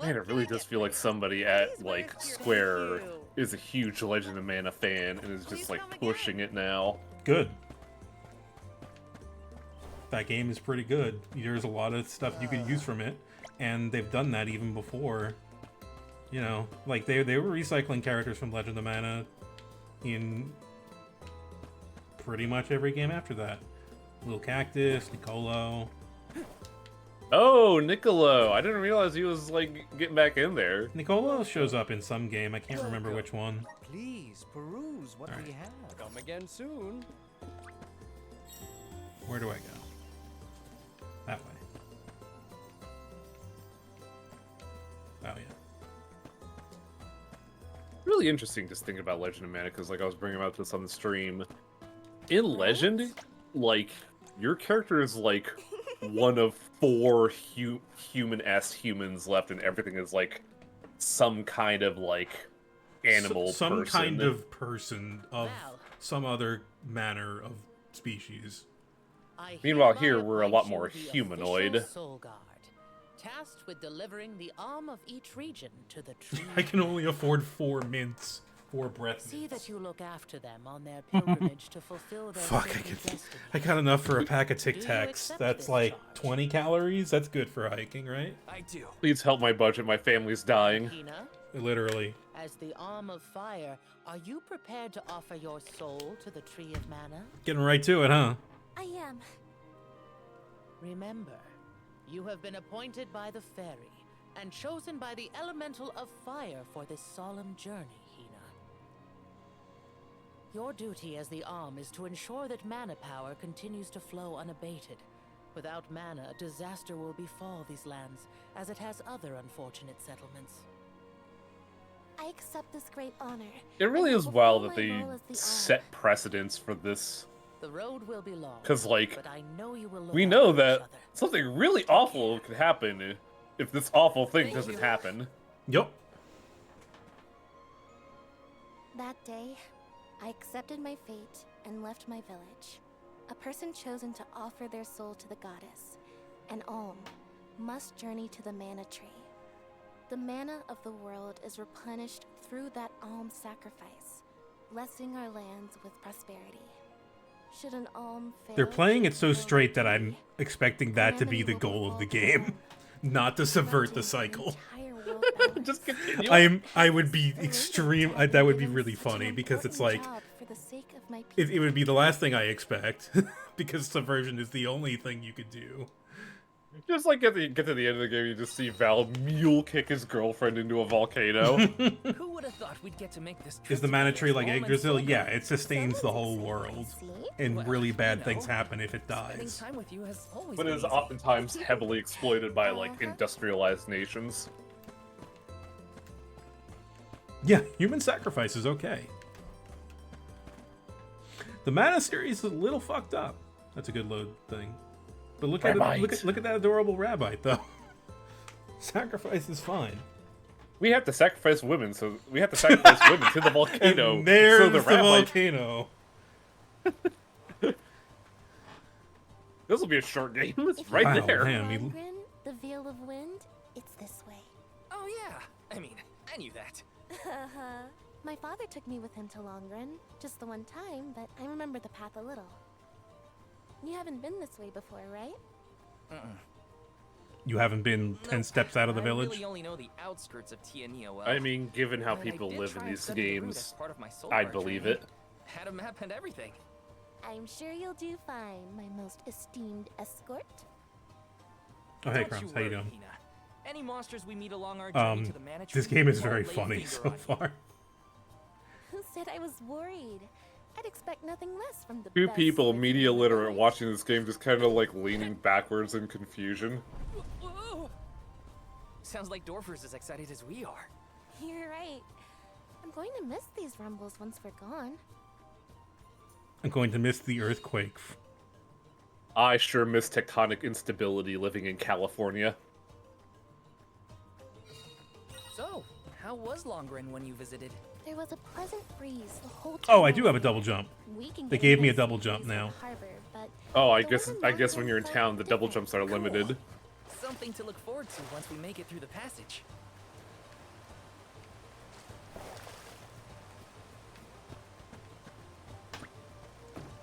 Man, it really does feel like somebody at like Square is a huge Legend of Mana fan and is just like pushing it now. Good. That game is pretty good. There's a lot of stuff you could use from it, and they've done that even before. You know, like they were recycling characters from Legend of Mana in pretty much every game after that. Little Cactus, Nicolo. Oh, Niccolo! I didn't realize he was like getting back in there. Nicolo shows up in some game. I can't remember which one. Please peruse what we have. Come again soon. Where do I go? That way. Oh yeah. Really interesting just thinking about Legend of Mana because like I was bringing about this on the stream. In Legend, like your character is like one of 4 human-ass humans left, and everything is like some kind of like animal some person. kind of person of some other manner of species. Meanwhile, here we're a lot more humanoid. Soul Guard, tasked with delivering the arm of each region to the tree. I can only afford 4 mints. 4 breath mints. See that you look after them on their pilgrimage to fulfill their Fuck, I got enough for a pack of Tic Tacs. That's like 20 calories. That's good for hiking, right? I do. Please help my budget. My family's dying. Hina, literally. as the arm of fire, are you prepared to offer your soul to the Tree of Mana? Getting right to it, huh? I am. Remember, you have been appointed by the fairy and chosen by the elemental of fire for this solemn journey, Hina. Your duty as the arm is to ensure that mana power continues to flow unabated. Without mana, disaster will befall these lands, as it has other unfortunate settlements. I accept this great honor. It really and is will wild fulfill that my they role as the set precedents for this. The road will be long. Because, like, but I know you will look we out know for that each other. something really awful could happen if this awful thing doesn't happen. Yup. That day, I accepted my fate and left my village. A person chosen to offer their soul to the goddess, an alm, must journey to the mana tree. The mana of the world is replenished through that alm sacrifice, blessing our lands with prosperity. Should an alm fail, They're playing it so to straight that fulfill I'm expecting that to be the goal of the game, not to subvert the cycle. Just continue. I would be extreme. That would be really funny because it's like it would be the last thing I expect because subversion is the only thing you could do. Just like get to the end of the game, you just see Val mule kick his girlfriend into a volcano. Who would have thought we'd get to make this trip Is the mana together tree as like almonds Yggdrasil? soul Yeah, guard? it sustains the whole world, and Well, really bad you things know, happen if it Spending dies. time with you has always But been it is easy. oftentimes heavily exploited by like industrialized nations. Yeah, human sacrifice is okay. The mana series is a little fucked up. That's a good load thing. But look at it, look at that adorable rabbit though. Sacrifice is fine. We have to sacrifice women, so we have to sacrifice women to the volcano. And there's so the rabbi... volcano. This will be a short game. It's right Wow, there. man, Longren, the Veil of Wind, it's this way. Oh yeah, I mean, I knew that. My father took me with him to Longren, just the one time, but I remember the path a little. You haven't been this way before, right? You haven't been 10 steps out of the I village? really only know the outskirts of Tiania well. I mean, given how but I people did live try in and these study the route games, as part of my soul I'd guard believe training. it. Had a map and everything. I'm sure you'll do fine, my most esteemed escort. Oh, hey, Don't Crumbs, you how you worry, doing? Hina. Any monsters we meet along our journey to the Mana-Tree, This game is we'll very lay a funny finger so on. far. Who said I was worried? I'd expect nothing less from the Two best people swordsman media in the literate village. watching this game just kind of like leaning backwards in confusion. Whoa. Sounds like Dorfer's as excited as we are. You're right. I'm going to miss these rumbles once we're gone. I'm going to miss the earthquake. I sure miss tectonic instability living in California. So, how was Longren when you visited? There was a pleasant breeze the whole time. Oh, I do have a double jump. We can They get gave me a nice double breeze jump in the now. harbor, but Oh, I the guess one when you're in felt town, the double different. jumps are limited. Something to look forward to once we make it through the passage.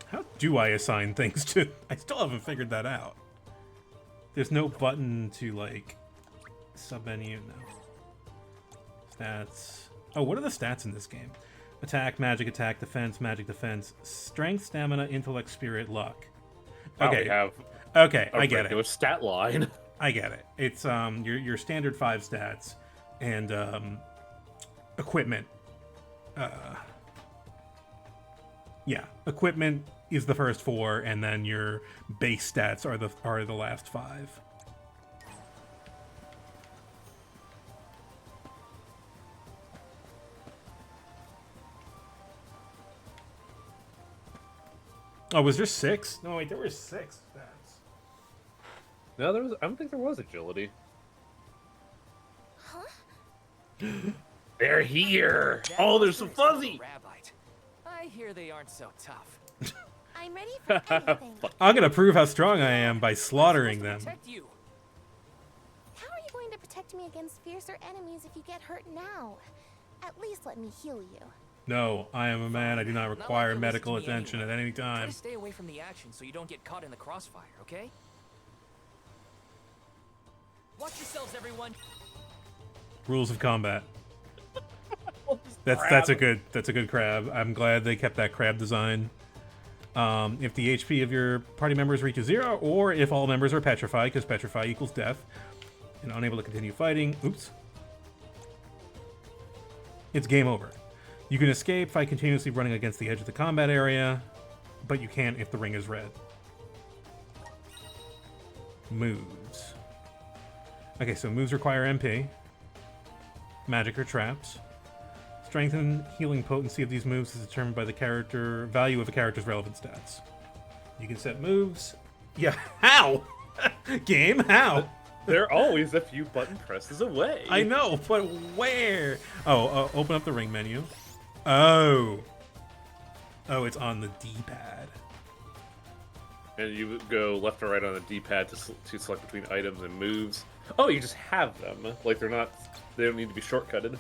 How do I assign things to... I still haven't figured that out. There's no button to, like, sub-menu. No. Stats. Oh, what are the stats in this game? Attack, magic, magic, defense, strength, stamina, intellect, spirit, luck. Okay, we have Okay, a I get regular it. stat line. I get it. It's your standard 5 stats and equipment. Yeah, equipment is the first 4, and then your base stats are the last 5. Oh, was there 6? No, wait, there were 6 stats. No, there was. I don't think there was agility. Huh? They're here. That Oh, there's some monster is fuzzy. a Rabbite. I hear they aren't so tough. I'm ready for anything. I'm gonna prove how strong I am by slaughtering We're them. supposed to protect you. How are you going to protect me against fiercer enemies if you get hurt now? At least let me heal you. No, I am a man. I do not Not like require you'll listen medical to me attention anyway. at any Try time. to stay away from the action so you don't get caught in the crossfire, okay? Watch yourselves, everyone. Rules of combat. That's a good crab. I'm glad they kept that crab design. If the HP of your party members reaches 0, or if all members are petrified, because petrify equals death, and unable to continue fighting, oops, it's game over. You can escape by continuously running against the edge of the combat area, but you can't if the ring is red. Moves. Okay, so moves require MP, magic or traps. Strength and healing potency of these moves is determined by the character value of a character's relevant stats. You can set moves. Yeah, how? Game, how? They're always a few button presses away. I know, but where? Oh, open up the ring menu. Oh. Oh, it's on the D-pad. And you go left or right on the D-pad to select between items and moves. Oh, you just have them. Like they don't need to be shortcutted.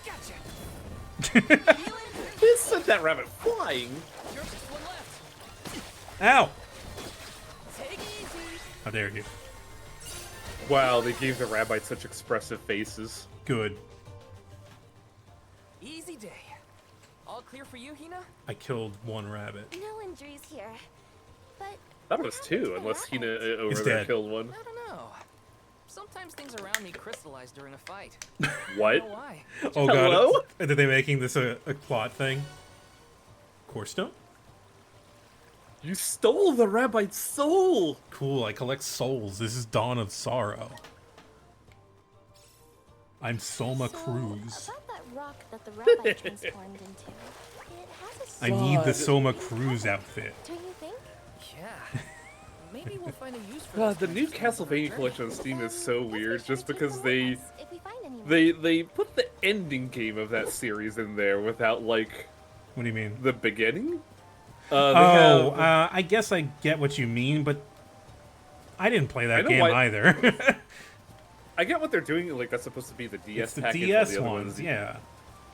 Gotcha. This sent that rabbit flying. You're just one left. Ow! Take it easy. How dare you? Wow, they gave the rabbit such expressive faces. Good. Easy day. All clear for you, Hina? I killed one rabbit. No injuries here. But That was two, unless Hina over He's there dead. killed one. I don't know. Sometimes things around me crystallize during a fight. What? I don't know why. Oh Hello? god. Are they making this a plot thing? Core stone? You stole the rabbit's soul! Cool, I collect souls. This is Dawn of Sorrow. I'm Soma Cruz. About that rock that the rabbi transformed into. It has a I need the God. Soma Cruz outfit. Don't you think? Yeah. Maybe we'll find a use for God, those the new creatures on our Castlevania journey. collection on Steam is so weird, just because Take they them with us if we find anyone. they put the ending game of that series in there without like What do you mean? the beginning. Oh, have- I guess I get what you mean, but I didn't play I that know game why- either. I get what they're doing. Like that's supposed to be the DS It's the package. DS while the other ones, yeah.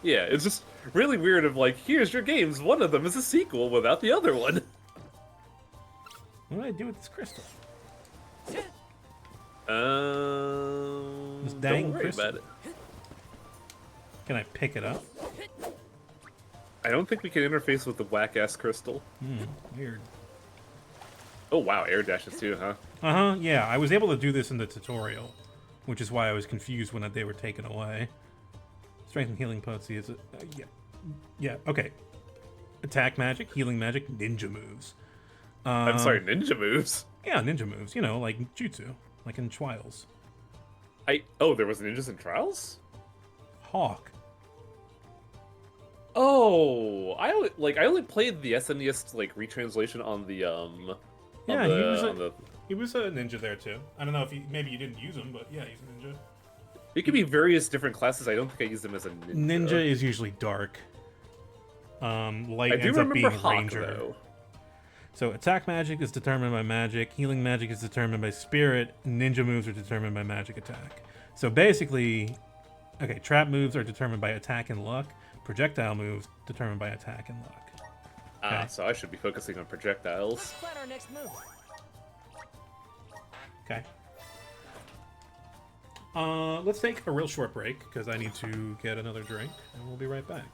Yeah, it's just really weird. Of like, here's your games. One of them is a sequel without the other one. What do I do with this crystal? This Don't dang worry crystal. about it. Can I pick it up? I don't think we can interface with the whack ass crystal. Weird. Oh wow, air dashes too, huh? Uh-huh, yeah. I was able to do this in the tutorial. which is why I was confused when they were taken away. Strength and healing potency is yeah, okay. Attack magic, healing magic, ninja moves. I'm sorry, ninja moves? Yeah, ninja moves. You know, like jutsu, like in Trials. Oh, there was ninjas in Trials? Hawk. Oh, I only played the SNES like retranslation on the he was a ninja there too. I don't know if maybe you didn't use him, but yeah, he's a ninja. It could be various different classes. I don't think I used them as a ninja. Ninja is usually dark. Light I do ends up remember being Hawk, ranger. though. So attack magic is determined by magic, healing magic is determined by spirit, ninja moves are determined by magic attack. So basically, okay, trap moves are determined by attack and luck, projectile moves determined by attack and luck. Okay. So I should be focusing on projectiles. Let's plan our next move. Okay. Let's take a real short break, because I need to get another drink, and we'll be right back.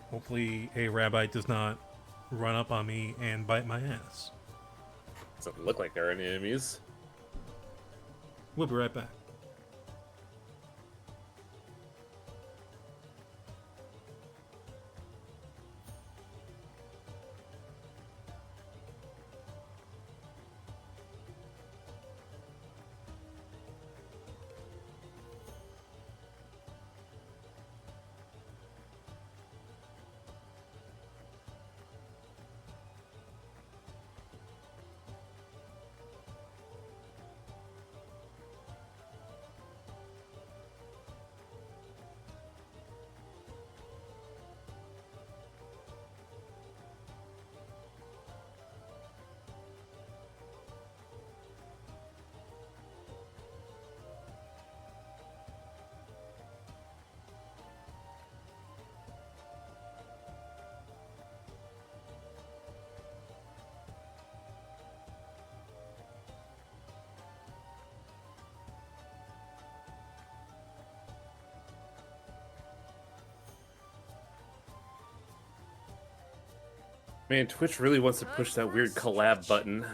Hopefully a rabbite does not run up on me and bite my ass. Doesn't look like there are any enemies. We'll be right back. Man, Twitch really wants to push that weird collab button.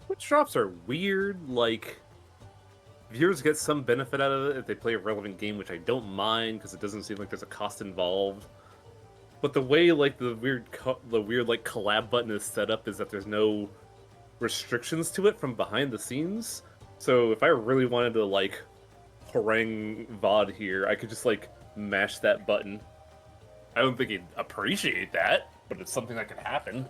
Twitch drops are weird, like, viewers get some benefit out of it if they play a relevant game, which I don't mind, because it doesn't seem like there's a cost involved. But the way, like, the weird, like, collab button is set up is that there's no restrictions to it from behind the scenes. So if I really wanted to, like, harangue VOD here, I could just, like, mash that button. I don't think he'd appreciate that, but it's something that could happen.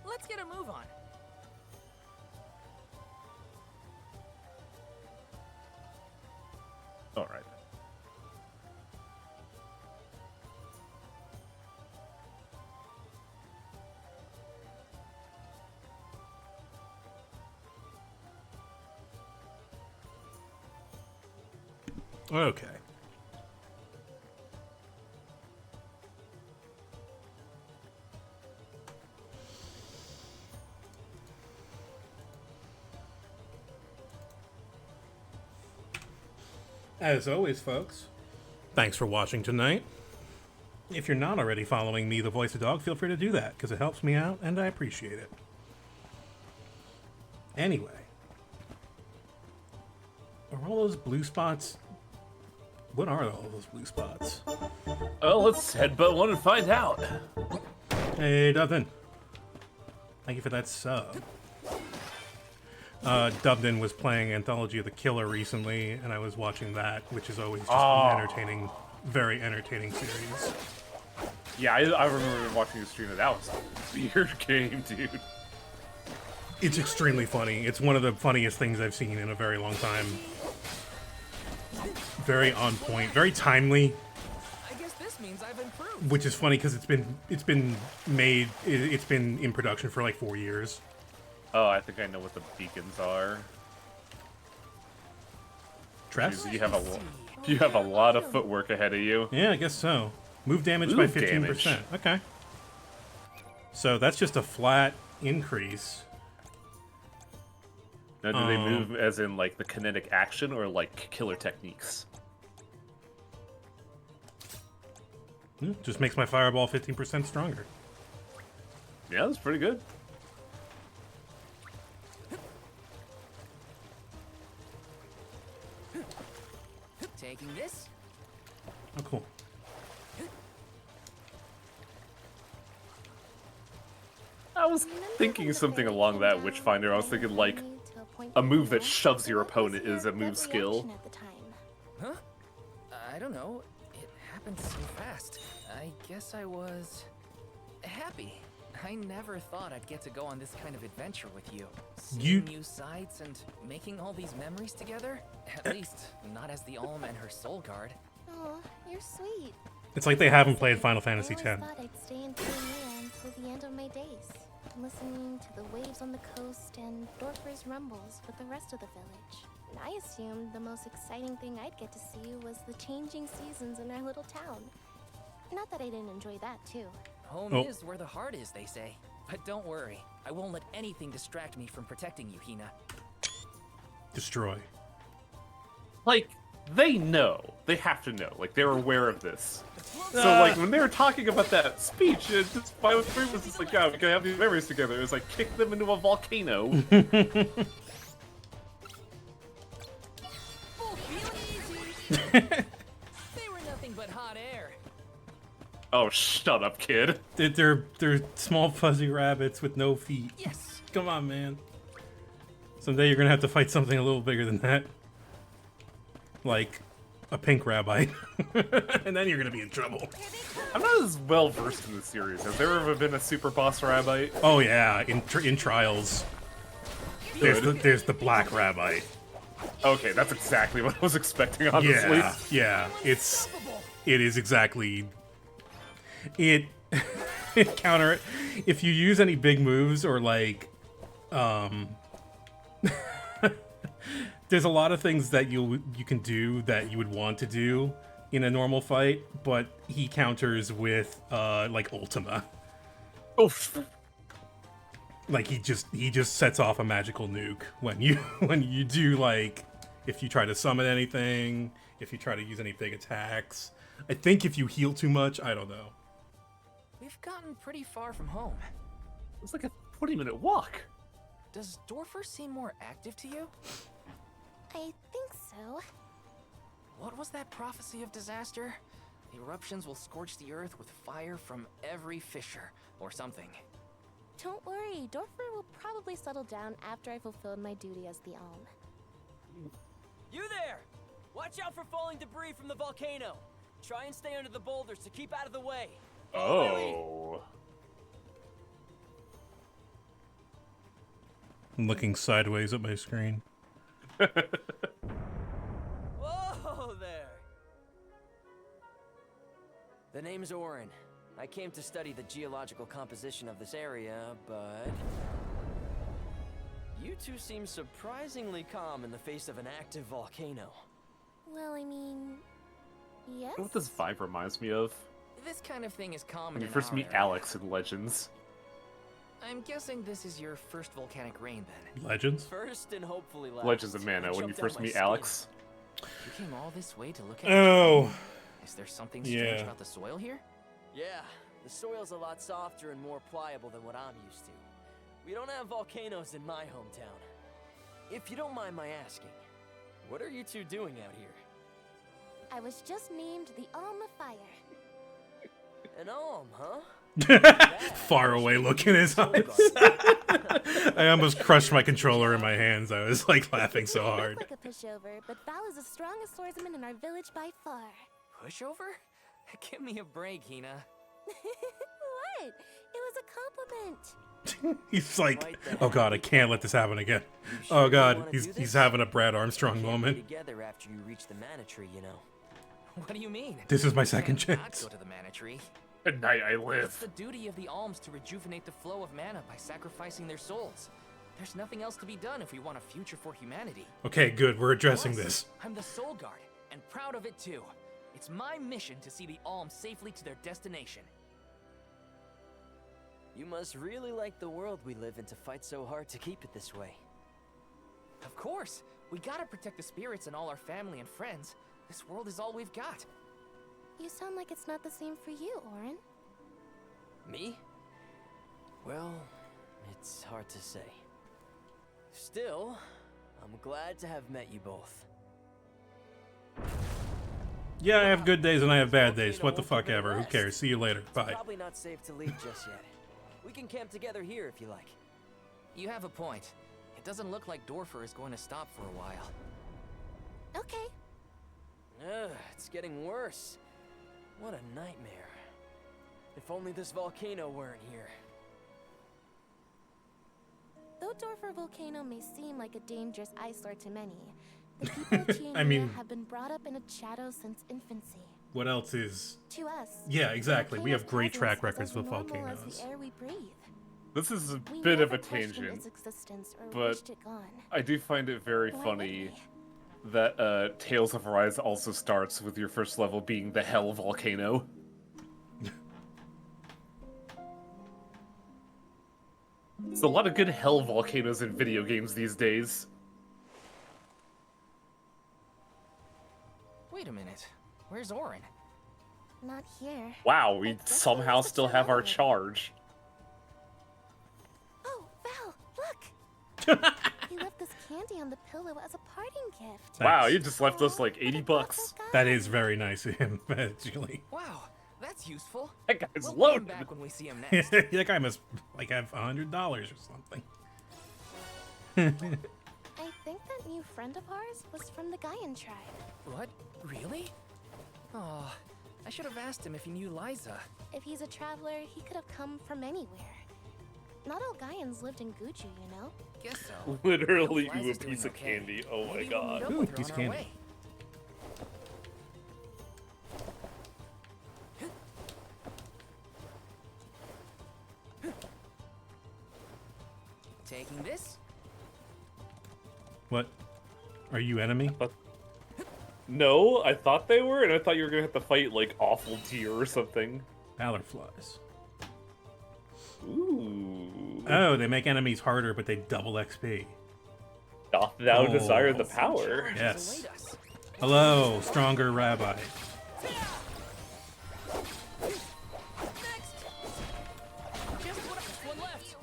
Let's get a move on. All right. Okay. As always, folks, thanks for watching tonight. If you're not already following me, the Voice of Dog, feel free to do that, because it helps me out, and I appreciate it. Anyway. Are all those blue spots... What are all those blue spots? Oh, let's headbutt one and find out. Hey, Dubden. Thank you for that sub. Dubden was playing Anthology of the Killer recently, and I was watching that, which is always just an entertaining, very entertaining series. Yeah, I remember watching the stream, and that was a weird game, dude. It's extremely funny. It's one of the funniest things I've seen in a very long time. Very on point, very timely. I guess this means I've improved. Which is funny because it's been made. It's been in production for like 4 years. Oh, I think I know what the beacons are. Traps? You have a lot of footwork ahead of you. Yeah, I guess so. Move damage by 15%. Okay. So that's just a flat increase. Now, do they move as in like the kinetic action or like killer techniques? Just makes my fireball 15% stronger. Yeah, that's pretty good. Taking this. Oh, cool. I was thinking something along that Witchfinder. I was thinking like a move that shoves your opponent is a move skill. Huh? I don't know. It happened so fast. I guess I was happy. I never thought I'd get to go on this kind of adventure with you. Seeing new sights and making all these memories together? At least, not as the Alm and her soul guard. Oh, you're sweet. It's like they haven't played Final Fantasy X. I always thought I'd stay in Korea until the end of my days, listening to the waves on the coast and Dorfer's rumbles with the rest of the village. And I assumed the most exciting thing I'd get to see was the changing seasons in our little town. Not that I didn't enjoy that, too. Home is where the heart is, they say. But don't worry, I won't let anything distract me from protecting you, Hina. Destroy. Like, they know. They have to know. Like, they're aware of this. So, like, when they were talking about that speech, it just, Final Fantasy was just like, yeah, we can have these memories together. It was like, kick them into a volcano. They were nothing but hot air. Oh, shut up, kid. They're small fuzzy rabbits with no feet. Yes. Come on, man. Someday you're gonna have to fight something a little bigger than that. Like a pink rabbit. And then you're gonna be in trouble. I'm not as well versed in the series. Has there ever been a super boss rabbit? Oh yeah, in Trials. There's the black rabbit. Okay, that's exactly what I was expecting, honestly. Yeah, it is exactly it counter it. If you use any big moves or like there's a lot of things that you can do that you would want to do in a normal fight, but he counters with like Ultima. Oof. Like he just sets off a magical nuke when you do, like, if you try to summon anything, if you try to use any big attacks. I think if you heal too much, I don't know. We've gotten pretty far from home. It's like a 20-minute walk. Does Dorfer seem more active to you? I think so. What was that prophecy of disaster? Eruptions will scorch the earth with fire from every fissure, or something. Don't worry, Dorfer will probably settle down after I fulfilled my duty as the Alm. You there! Watch out for falling debris from the volcano. Try and stay under the boulders to keep out of the way. Oh. I'm looking sideways at my screen. Whoa there! The name's Orin. I came to study the geological composition of this area, but... You two seem surprisingly calm in the face of an active volcano. Well, I mean... yes? You know what this vibe reminds me of? This kind of thing is common When you in first our meet area. Alex in Legends. I'm guessing this is your first volcanic rain, then. Legends? First and hopefully last. Legends of Mana, when you Jumped out first my meet skin. Alex. You came all this way to look at Oh. Is there something strange Yeah. about the soil here? Yeah, the soil's a lot softer and more pliable than what I'm used to. We don't have volcanoes in my hometown. If you don't mind my asking, what are you two doing out here? I was just named the Alm of Fire. An alm, huh? Far away look in his eyes. I almost crushed my controller in my hands. I was like laughing so hard. Like a pushover, but Val is the strongest swordsman in our village by far. Pushover? Give me a break, Hina. What? It was a compliment. He's like, Quite the oh god, I happy can't let this happen again. You sure Oh you god, wanna he's do this? having a Brad Armstrong Can't be moment. together after you reach the mana tree, you know. What do you mean? This is my We second can't not chance. go to the mana tree. At night I It's live. the duty of the alms to rejuvenate the flow of mana by sacrificing their souls. There's nothing else to be done if we want a future for humanity. Okay, good, we're addressing Plus, this. I'm the Soul Guard, and proud of it too. It's my mission to see the alms safely to their destination. You must really like the world we live in to fight so hard to keep it this way. Of course, we gotta protect the spirits and all our family and friends. This world is all we've got. You sound like it's not the same for you, Orin. Me? Well, it's hard to say. Still, I'm glad to have met you both. Yeah, I have good days and I have bad days. What the Volcano fuck ever. Who rest. cares? See you later. It's Bye. probably not safe to leave just yet. We can camp together here if you like. You have a point. It doesn't look like Dorfer is going to stop for a while. Okay. Ugh, it's getting worse. What a nightmare. If only this volcano weren't here. Though Dorfer Volcano may seem like a dangerous eyesore to many, the people of Tiania I mean- have been brought up in its shadow since infancy. What else is... To us, Yeah, exactly. We have volcano's great track presence is records with as normal as volcanoes. the air we breathe. This is a We bit of never a questioned tangent, its existence or but wished it gone. I do find it very Why would funny we? that Tales of Arise also starts with your first level being the Hell Volcano. There's a lot of good Hell Volcanoes in video games these days. Wait a minute. Where's Orin? Not here. Wow, we But guess somehow who was still the have our child? charge. Oh, Val, look! He left this candy on the pillow as a parting gift. Wow, Thanks. you just left us like But 80 it brought bucks. back That up. is very nice of him, actually. Wow, that's useful. That guy's We'll pay him loaded. back when we see him next. That guy must like have $100 or something. I think that new friend of ours was from the Gaian tribe. What? Really? Oh, I should have asked him if he knew Liza. If he's a traveler, he could have come from anywhere. Not all Gaians lived in Guju, you know? Guess so. Literally Hope you a Liza's doing piece of okay. candy. Oh my Maybe we'll meet god. up Ooh, with her piece on of our candy. way. Taking this? What? Are you enemy? No, I thought they were, and I thought you were gonna have to fight like Awful Deer or something. Valor flies. Ooh. Oh, they make enemies harder, but they double XP. Doth thou Oh. desire the power? Yes. Await us. Hello, stronger rabbi. Just one left.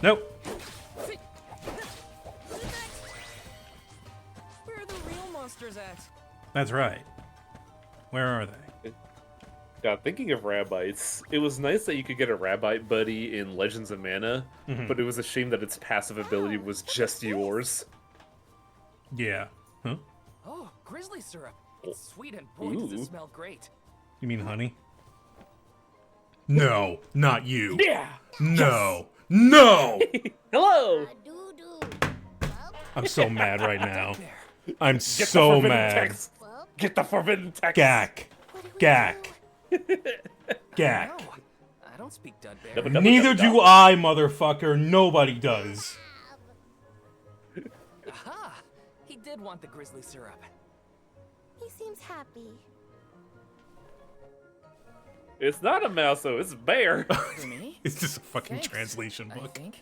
Nope. Where are the real monsters at? That's right. Where are they? God, thinking of rabbis, it was nice that you could get a rabbite buddy in Legends of Mana, but it was a shame that its passive ability was just yours. Yeah. Huh? Oh, grizzly syrup. It's sweet and boy, does Ooh. it smell great. You mean honey? No, not you. Yeah! No. No! Hello! Doo-doo. I'm so mad right now. There. I'm Get the so forbidden mad. text! Get the forbidden text! Gak. What do we Gak. do? Gak. No, I don't speak Dudbear. Dubba dubba Neither dubba do dub. I, motherfucker. Nobody does. Aha! He did want the grizzly syrup. He seems happy. It's not a mouse, though, it's a bear. For me? It's just a fucking Thanks, translation I book. think.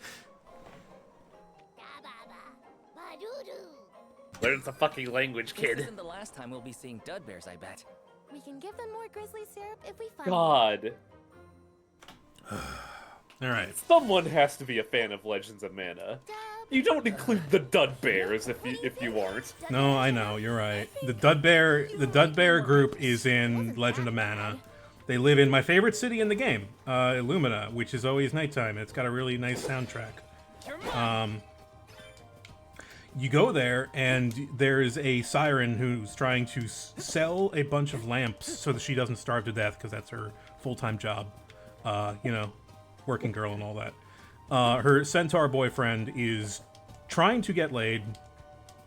Learn the fucking language, This kid. isn't the last time we'll be seeing Dudbears, I bet. We can give them more grizzly syrup if we find God. Alright. Someone has to be a fan of Legends of Mana. You don't include the Dud Bears if you aren't. No, I know, you're right. The Dudbear group is in Legend of Mana. They live in my favorite city in the game, Illumina, which is always nighttime. It's got a really nice soundtrack. You go there, and there's a siren who's trying to sell a bunch of lamps so that she doesn't starve to death, because that's her full-time job, you know, working girl and all that. Her centaur boyfriend is trying to get laid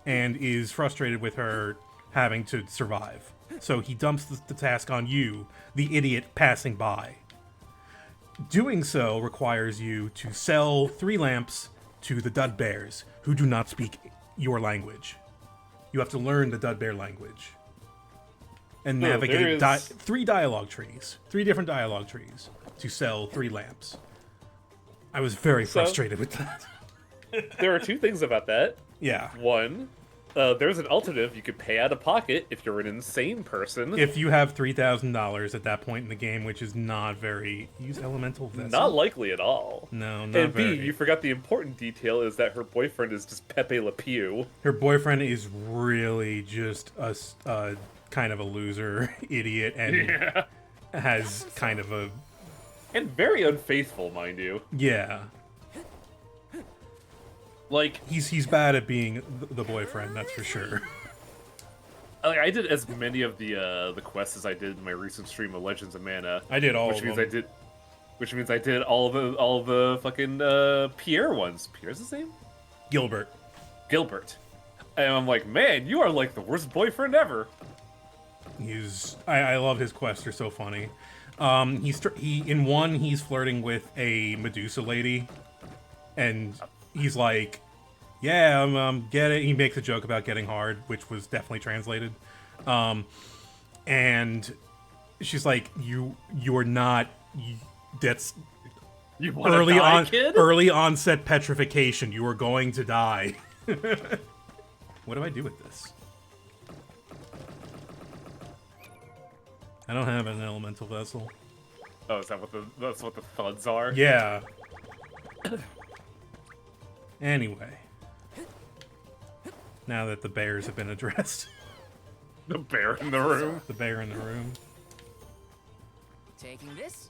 and is frustrated with her having to survive. So he dumps the task on you, the idiot passing by. Doing so requires you to sell 3 lamps to the Dud Bears, who do not speak your language. You have to learn the Dud Bear language. And navigate 3 dialogue trees. 3 different dialogue trees to sell 3 lamps. I was very frustrated with that. There are 2 things about that. Yeah. One, there's an alternative. You could pay out of pocket if you're an insane person. If you have $3,000 at that point in the game, which is not very... Use elemental vessel? Not likely at all. No, not and very. B, you forgot the important detail is that her boyfriend is just Pepe Le Pew. Her boyfriend is really just a kind of a loser, idiot, and has kind of a... And very unfaithful, mind you. Yeah. Like, he's bad at being the boyfriend, that's for sure. Like, I did as many of the quests as I did in my recent stream of Legends of Mana. I did all of them. Which means I did all the fucking Pierre ones. Pierre's his name? Gilbert. And I'm like, man, you are like the worst boyfriend ever. I love his quests. They're so funny. In one he's flirting with a Medusa lady, and he's like, yeah, get it. He makes a joke about getting hard, which was definitely translated. And she's like, you're not. That's you early die, on kid? Early onset petrification. You are going to die. What do I do with this? I don't have an elemental vessel. Oh, is that that's what the thuds are? Yeah. Anyway. Now that the bears have been addressed. The bear in the room. The bear in the room. Taking this?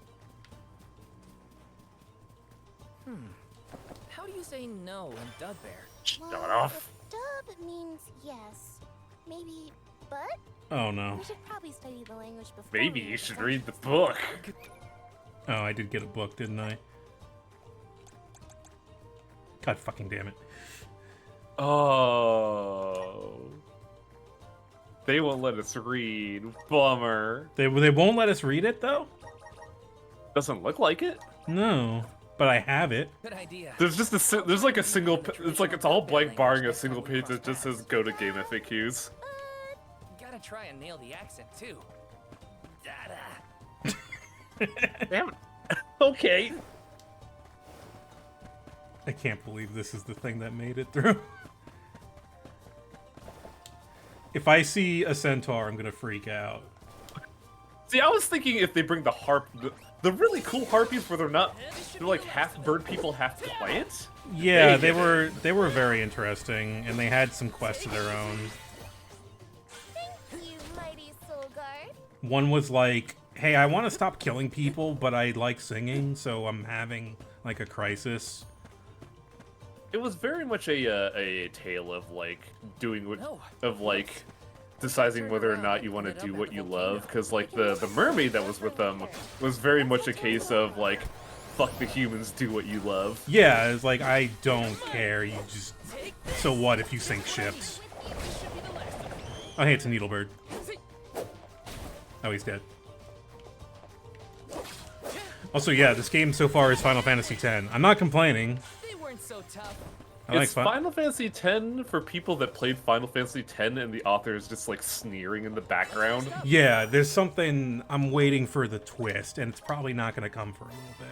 How do you say no in Dud Bear? Shut off. Dub means yes. Maybe but? Oh no. We should probably study the language before. Maybe you should read the book. Oh, I did get a book, didn't I? God fucking damn it. Oh. They won't let us read. Bummer. They won't let us read it though? Doesn't look like it. No. But I have it. Good idea. There's just there's like a single, it's all blank barring a single page that just says go to game FAQs. Gotta try and nail the accent too. Damn it. Okay. I can't believe this is the thing that made it through. If I see a centaur, I'm gonna freak out. See, I was thinking if they bring the harp, the really cool harpies where they're like half bird people, half plant. Yeah, they were very interesting, and they had some quests of their own. Thank you, mighty soul guard. One was like, hey, I want to stop killing people, but I like singing, so I'm having like a crisis. It was very much a tale of like deciding whether or not you want to do what you love, because like the mermaid that was with them was very much a case of like, fuck the humans, do what you love. Yeah, it's like, I don't care, you just... So what if you sink ships? Oh hey, it's a Needlebird. Oh, he's dead. Also, yeah, this game so far is Final Fantasy X. I'm not complaining. They weren't so tough. It's Final Fantasy X for people that played Final Fantasy X and the author is just like sneering in the background. Yeah, there's something... I'm waiting for the twist, and it's probably not going to come for a little bit.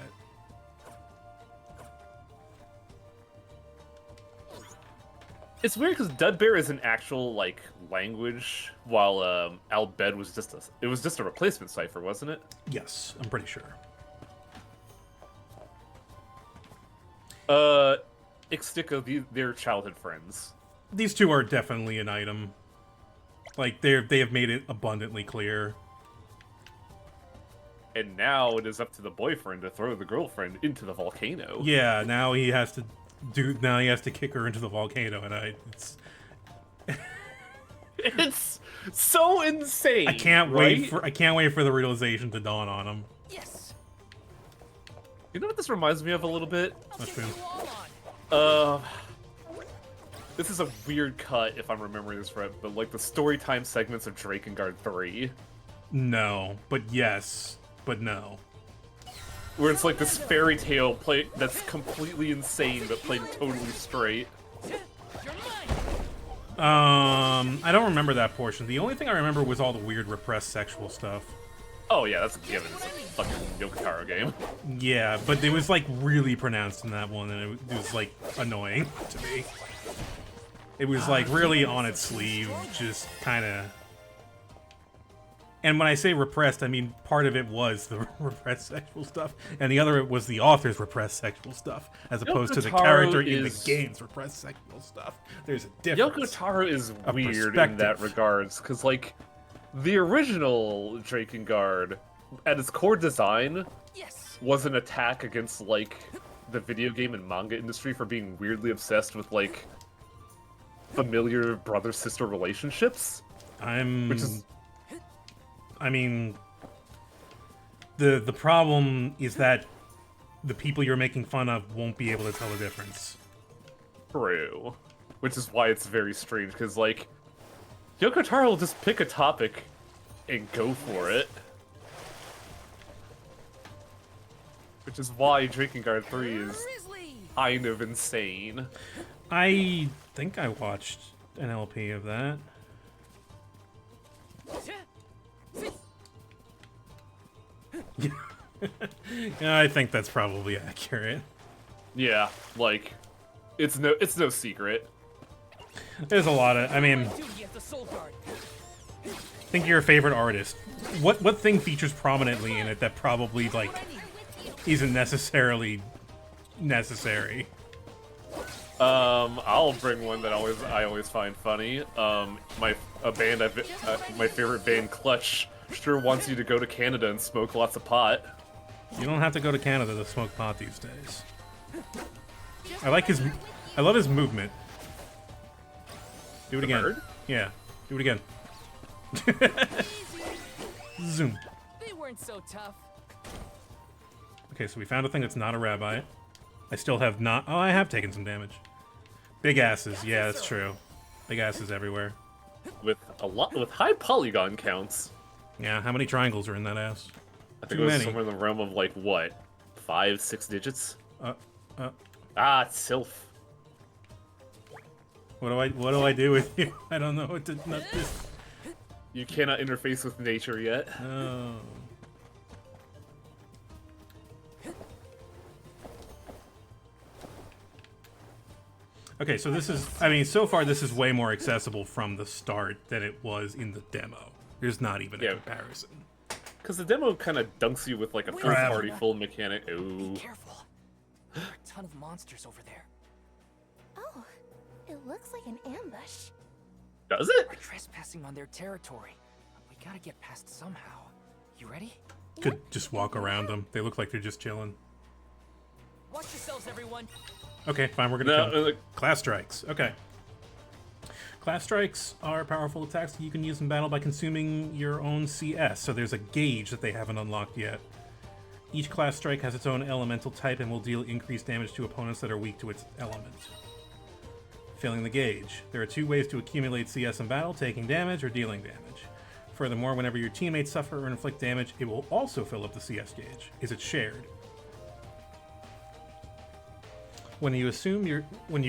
It's weird because Dudbear is an actual like language, while Albed was just a replacement cipher, wasn't it? Yes, I'm pretty sure. Ixtica, they're childhood friends. These two are definitely an item. Like, they have made it abundantly clear. And now it is up to the boyfriend to throw the girlfriend into the volcano. Yeah, now he has to kick her into the volcano, and it's it's so insane. I can't wait for the realization to dawn on him. Yes. You know what this reminds me of a little bit? Mushroom. This is a weird cut if I'm remembering this right, but like the story time segments of Drakengard 3. No, but yes, but no. Where it's like this fairy tale play that's completely insane but played totally straight. I don't remember that portion. The only thing I remember was all the weird repressed sexual stuff. Oh yeah, that's a given. It's a fucking Yokotaro game. Yeah, but it was like really pronounced in that one, and it was like annoying to me. It was like really on its sleeve, just kind of. And when I say repressed, I mean part of it was the repressed sexual stuff, and the other was the author's repressed sexual stuff, as opposed to the character in the game's repressed sexual stuff. There's a difference. Yokotaro is weird in that regards, because like the original Drakengard, at its core design, was an attack against like the video game and manga industry for being weirdly obsessed with like familiar brother-sister relationships. I mean, the problem is that the people you're making fun of won't be able to tell the difference. True. Which is why it's very strange, because, like, Yokotaro will just pick a topic and go for it. Which is why Drakengard 3 is kind of insane. I think I watched an LP of that. Yeah, I think that's probably accurate. Yeah, like, it's no secret. There's a lot of, I mean, think of your favorite artist. What thing features prominently in it that probably, like, isn't necessarily necessary? I'll bring one that I always find funny. My favorite band, Clutch, sure wants you to go to Canada and smoke lots of pot. You don't have to go to Canada to smoke pot these days. I love his movement. Do it again. Bird? Yeah, do it again. Zoom. They weren't so tough. Okay, so we found a thing that's not a rabbi. I still have not. Oh, I have taken some damage. Big asses. Yeah, that's true. Big asses everywhere. With high polygon counts. Yeah, how many triangles are in that ass? I think it was somewhere in the realm of like what, 5-6 digits? It's Sylph. What do I do with you? I don't know what to. Not this. You cannot interface with nature yet. Oh. Okay, so this is, I mean, so far this is way more accessible from the start than it was in the demo. There's not even a comparison. Because the demo kind of dunks you with like a full-party, full mechanic. Ooh. Be careful. There are a ton of monsters over there. Oh, it looks like an ambush. Does it? We're trespassing on their territory. We gotta get past somehow. You ready? Could just walk around them. They look like they're just chilling. Watch yourselves, everyone. Okay, fine, we're gonna kill them. Class strikes. Okay. Class strikes are powerful attacks that you can use in battle by consuming your own CS, so there's a gauge that they haven't unlocked yet. Each class strike has its own elemental type and will deal increased damage to opponents that are weak to its element. Filling the gauge. There are two ways to accumulate CS in battle, taking damage or dealing damage. Furthermore, whenever your teammates suffer or inflict damage, it will also fill up the CS gauge. Is it shared? When you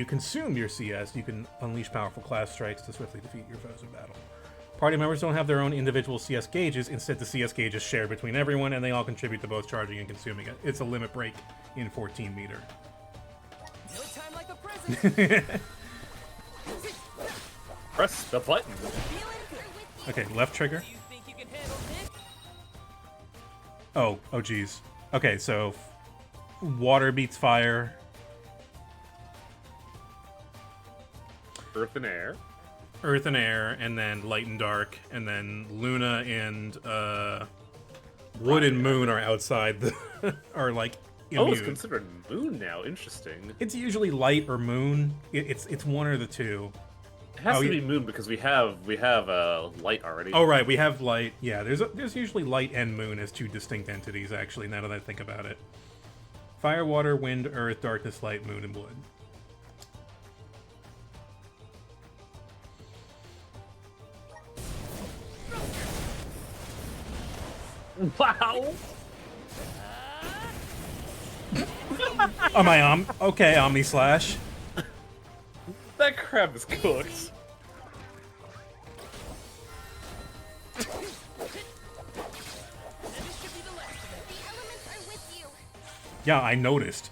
consume your CS, you can unleash powerful class strikes to swiftly defeat your foes in battle. Party members don't have their own individual CS gauges. Instead, the CS gauge is shared between everyone, and they all contribute to both charging and consuming it. It's a limit break in 14 meter. No time like the present. Press the button. Okay, left trigger. Oh geez. Okay, so water beats fire. Earth and air. Earth and air, and then light and dark, and then Luna and wood and moon are outside the are like immune. Oh, it's considered moon now. Interesting. It's usually light or moon. It's one or the two. It has to be moon because we have light already. Oh right, we have light. Yeah, there's usually light and moon as two distinct entities. Actually, now that I think about it, Fire, water, wind, earth, darkness, light, moon, and blood. Wow. Oh my okay, Omni Slash. That crab is cooked. Yeah, I noticed.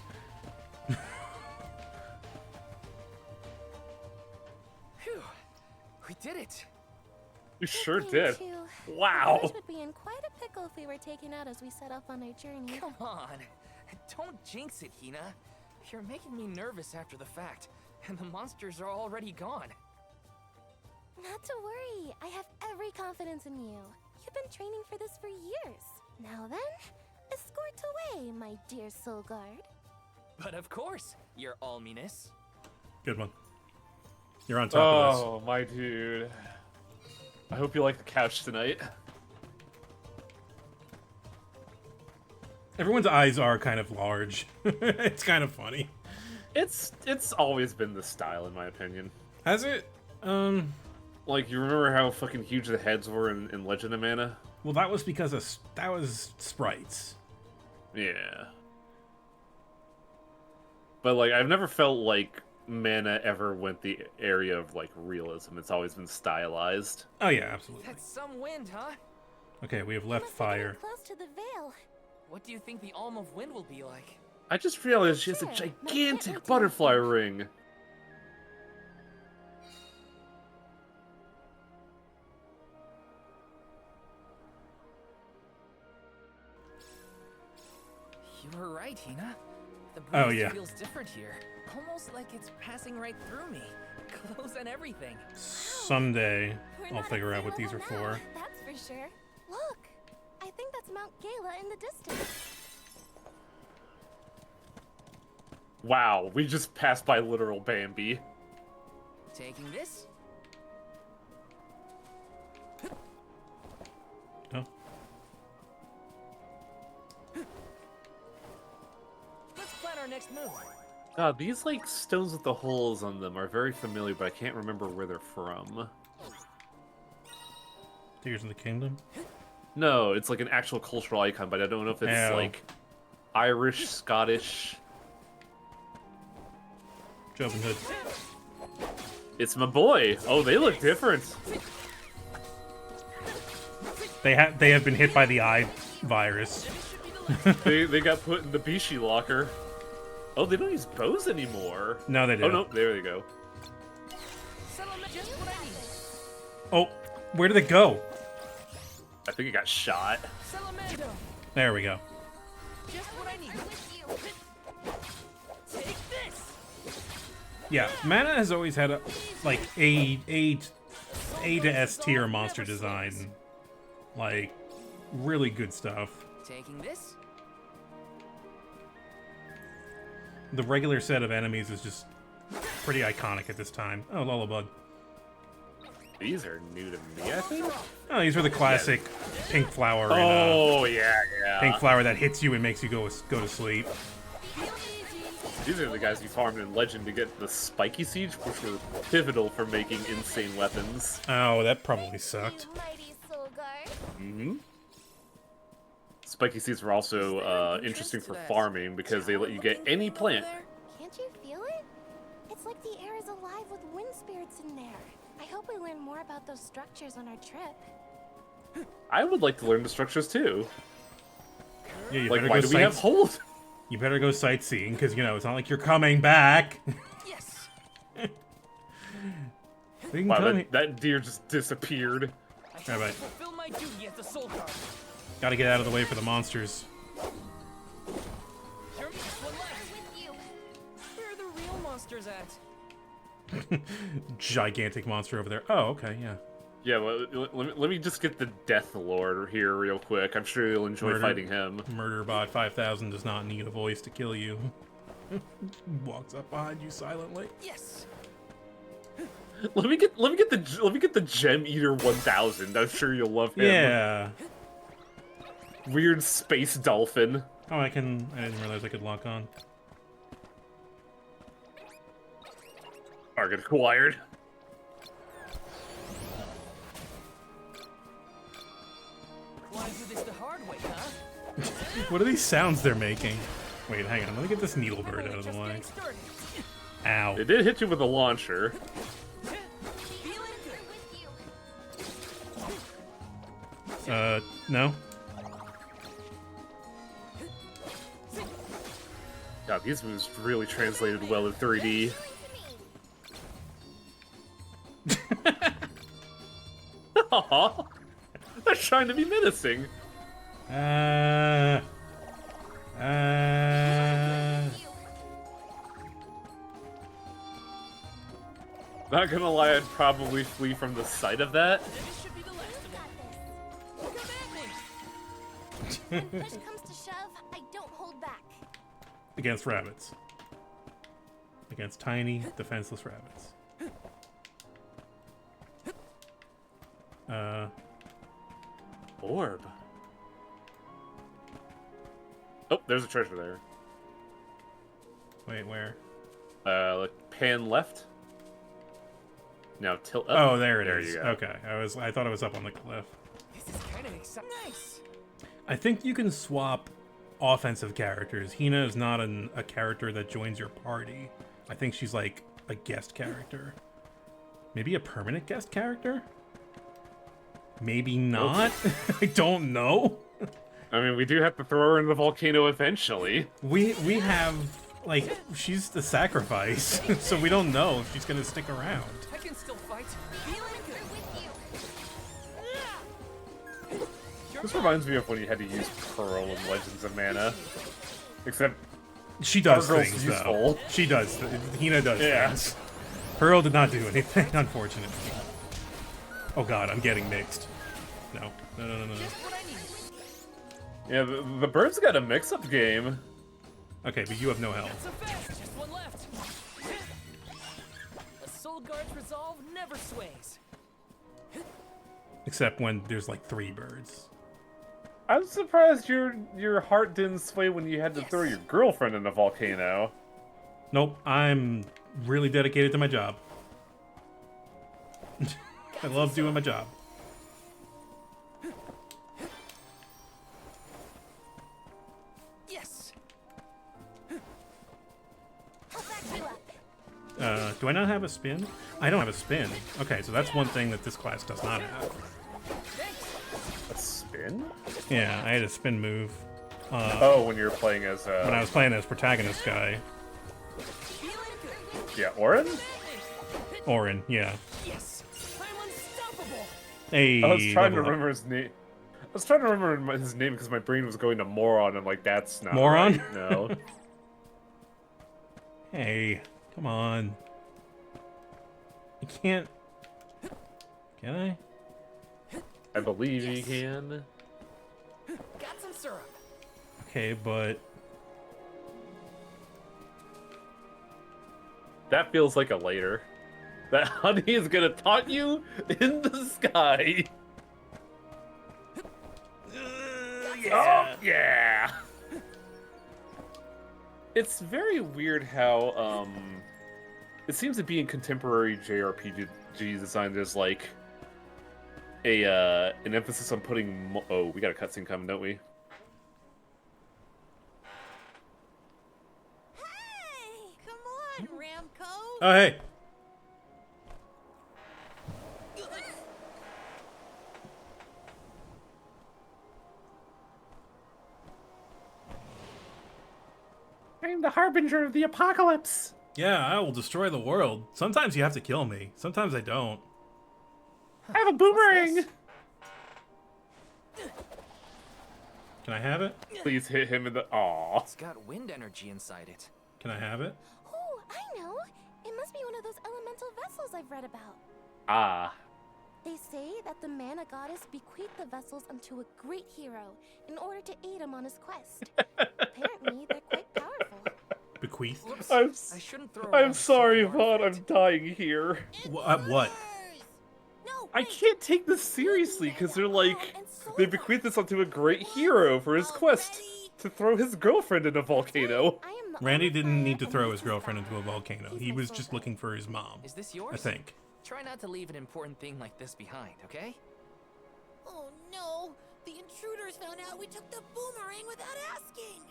Phew. We did it. You sure Thank did. you. Wow. Ours would be in quite a pickle if we were taken out as we set off on our journey. Come on. Don't jinx it, Hina. You're making me nervous after the fact, and the monsters are already gone. Not to worry. I have every confidence in you. You've been training for this for years. Now then, escort away, my dear soul guard. But of course, your alminess. Good one. You're on top of this. Oh, my dude. I hope you like the couch tonight. Everyone's eyes are kind of large. It's kind of funny. It's always been the style, in my opinion. Has it? Like, you remember how fucking huge the heads were in Legend of Mana? Well, that was because of that was sprites. Yeah. But, like, I've never felt like Mana ever went the area of, like, realism. It's always been stylized. Oh, yeah, absolutely. That's some wind, huh? Okay, we have You left must be getting fire. close to the veil. What do you think the Alm of Wind will be like? I just realized she has a Sure, but I can't wait gigantic to butterfly ring. You were right, Hina. The breeze Oh, yeah. feels different here. Almost like it's passing right through me. Clothes and everything. Someday, We're I'll not figure at out what sea these are level now, for. That's for sure. Look, I think that's Mount Gala in the distance. Wow, we just passed by literal Bambi. Taking this? Oh. Let's plan our next move. God, these, like, stones with the holes on them are very familiar, but I can't remember where they're from. Tears in the Kingdom? No, it's like an actual cultural icon, but I don't know if it's, Ow. like, Irish, Scottish. Jumping Hood. It's my boy! Oh, they look different! They have been hit by the eye virus. they got put in the Bishi locker. Oh, they don't use bows anymore. No, they Oh, don't. no, there they go. Oh, where did it go? I think it got shot. There we go. Just what I need. Take this. Yeah, Mana has always had a like A to S tier monster design. Like really good stuff. Taking this. The regular set of enemies is just pretty iconic at this time. Oh, Lullabug. These are new to me, I think? Oh, these are the classic pink flower. Oh, yeah. Pink flower that hits you and makes you go to sleep. These are the guys you farmed in Legend to get the Spiky Siege, which were pivotal for making insane weapons. Oh, that probably sucked. Mighty soul guard. Mm-hmm. Spiky Seeds were also interesting for farming because they let you get any plant. Can't you feel it? It's like the air is alive with wind spirits in there. I hope we learn more about those structures on our trip. I would like to learn the structures too. Yeah, you Like, better why go do we have holes? You better go sightseeing, because, you know, it's not like you're coming back. Yes. We can Wow, come that deer just disappeared. All right, Fulfill my duty as a soul guard. gotta get out of the way for the monsters. You're just one left. With you. Where are the real monsters at? Gigantic monster over there. Oh, okay, yeah. Yeah, well, let me just get the Death Lord here real quick. I'm sure you'll enjoy fighting him. Murderbot 5000 does not need a voice to kill you. Walks up behind you silently. Yes. Let me get the Gem Eater 1000. I'm sure you'll love him. Yeah. Weird space dolphin. Oh, I didn't realize I could lock on. Target acquired. Wanna do this the hard way, huh? What are these sounds they're making? Wait, hang on. Let me get this needle bird out of the way. Ow. It did hit you with a launcher. No? God, these moves really translated well in 3D. Aww. They're trying to be menacing. Not gonna lie, I'd probably flee from the sight of that. Push comes to shove, I don't hold back. Against rabbits. Against tiny, defenseless rabbits. Orb. Oh, there's a treasure there. Wait, where? Like pan left. Now tilt up. Oh, there it is. You go. Okay, I thought I was up on the cliff. This is kind of exciting. Nice. I think you can swap offensive characters. Hina is not a character that joins your party. I think she's like a guest character. Maybe a permanent guest character? Maybe not. I don't know. I mean, we do have to throw her in the volcano eventually. We have, like, she's the sacrifice, so we don't know if she's gonna stick around. I can still fight. This reminds me of when you had to use Pearl in Legends of Mana. Except she does Pearl's things, useful. though. She does. Hina does Yeah. things. Pearl did not do anything, unfortunately. Oh god, I'm getting mixed. No. No. Yeah, the bird's got a mix-up game. Okay, but you have no health. So fast, just one left. A soul guard's resolve never sways. Except when there's like 3 birds. I'm surprised your heart didn't sway when you had to throw your girlfriend in a volcano. Nope, I'm really dedicated to my job. I love doing my job. Yes. Do I not have a spin? I don't have a spin. Okay, so that's one thing that this class does not have. A spin? Yeah, I had a spin move. Oh, when you were playing as when I was playing as protagonist guy. Yeah, Orin? Orin, yeah. Yes. I'm unstoppable. Hey, I was trying to level up. remember his name. I was trying to remember his name because my brain was going to Moron, and like, that's not Moron? right. No. Hey, come on. I can't... Can I? I believe you can. Got some syrup. Okay, but... That feels like a later. That honey is gonna taunt you in the sky. Yeah. Oh, yeah. It's very weird how it seems to be in contemporary JRPG design. There's like an emphasis on putting. Oh, we got a cutscene coming, don't we? Hey, come on, Ramco. Oh, hey. I'm the harbinger of the apocalypse. Yeah, I will destroy the world. Sometimes you have to kill me. Sometimes I don't. I have a boomerang. Can I have it? Please hit him in the. Aw. It's got wind energy inside it. Can I have it? Oh, I know. It must be one of those elemental vessels I've read about. Ah. They say that the mana goddess bequeathed the vessels unto a great hero in order to aid him on his quest. Apparently, they're quite powerful. Bequeath? Whoops. I shouldn't throw I'm around sorry, such an Vaughn. I'm artifact. dying here. What? No, I can't take this seriously because they're like they bequeath this onto a great hero for his quest. to throw his girlfriend in a volcano. I am the Randy armor didn't fire, need to and throw this his is girlfriend fire. into a volcano. He's He my was soul just guide. looking for his mom. Is this I yours? think. Try not to leave an important thing like this behind, okay? Oh no! The intruders found out we took the boomerang without asking!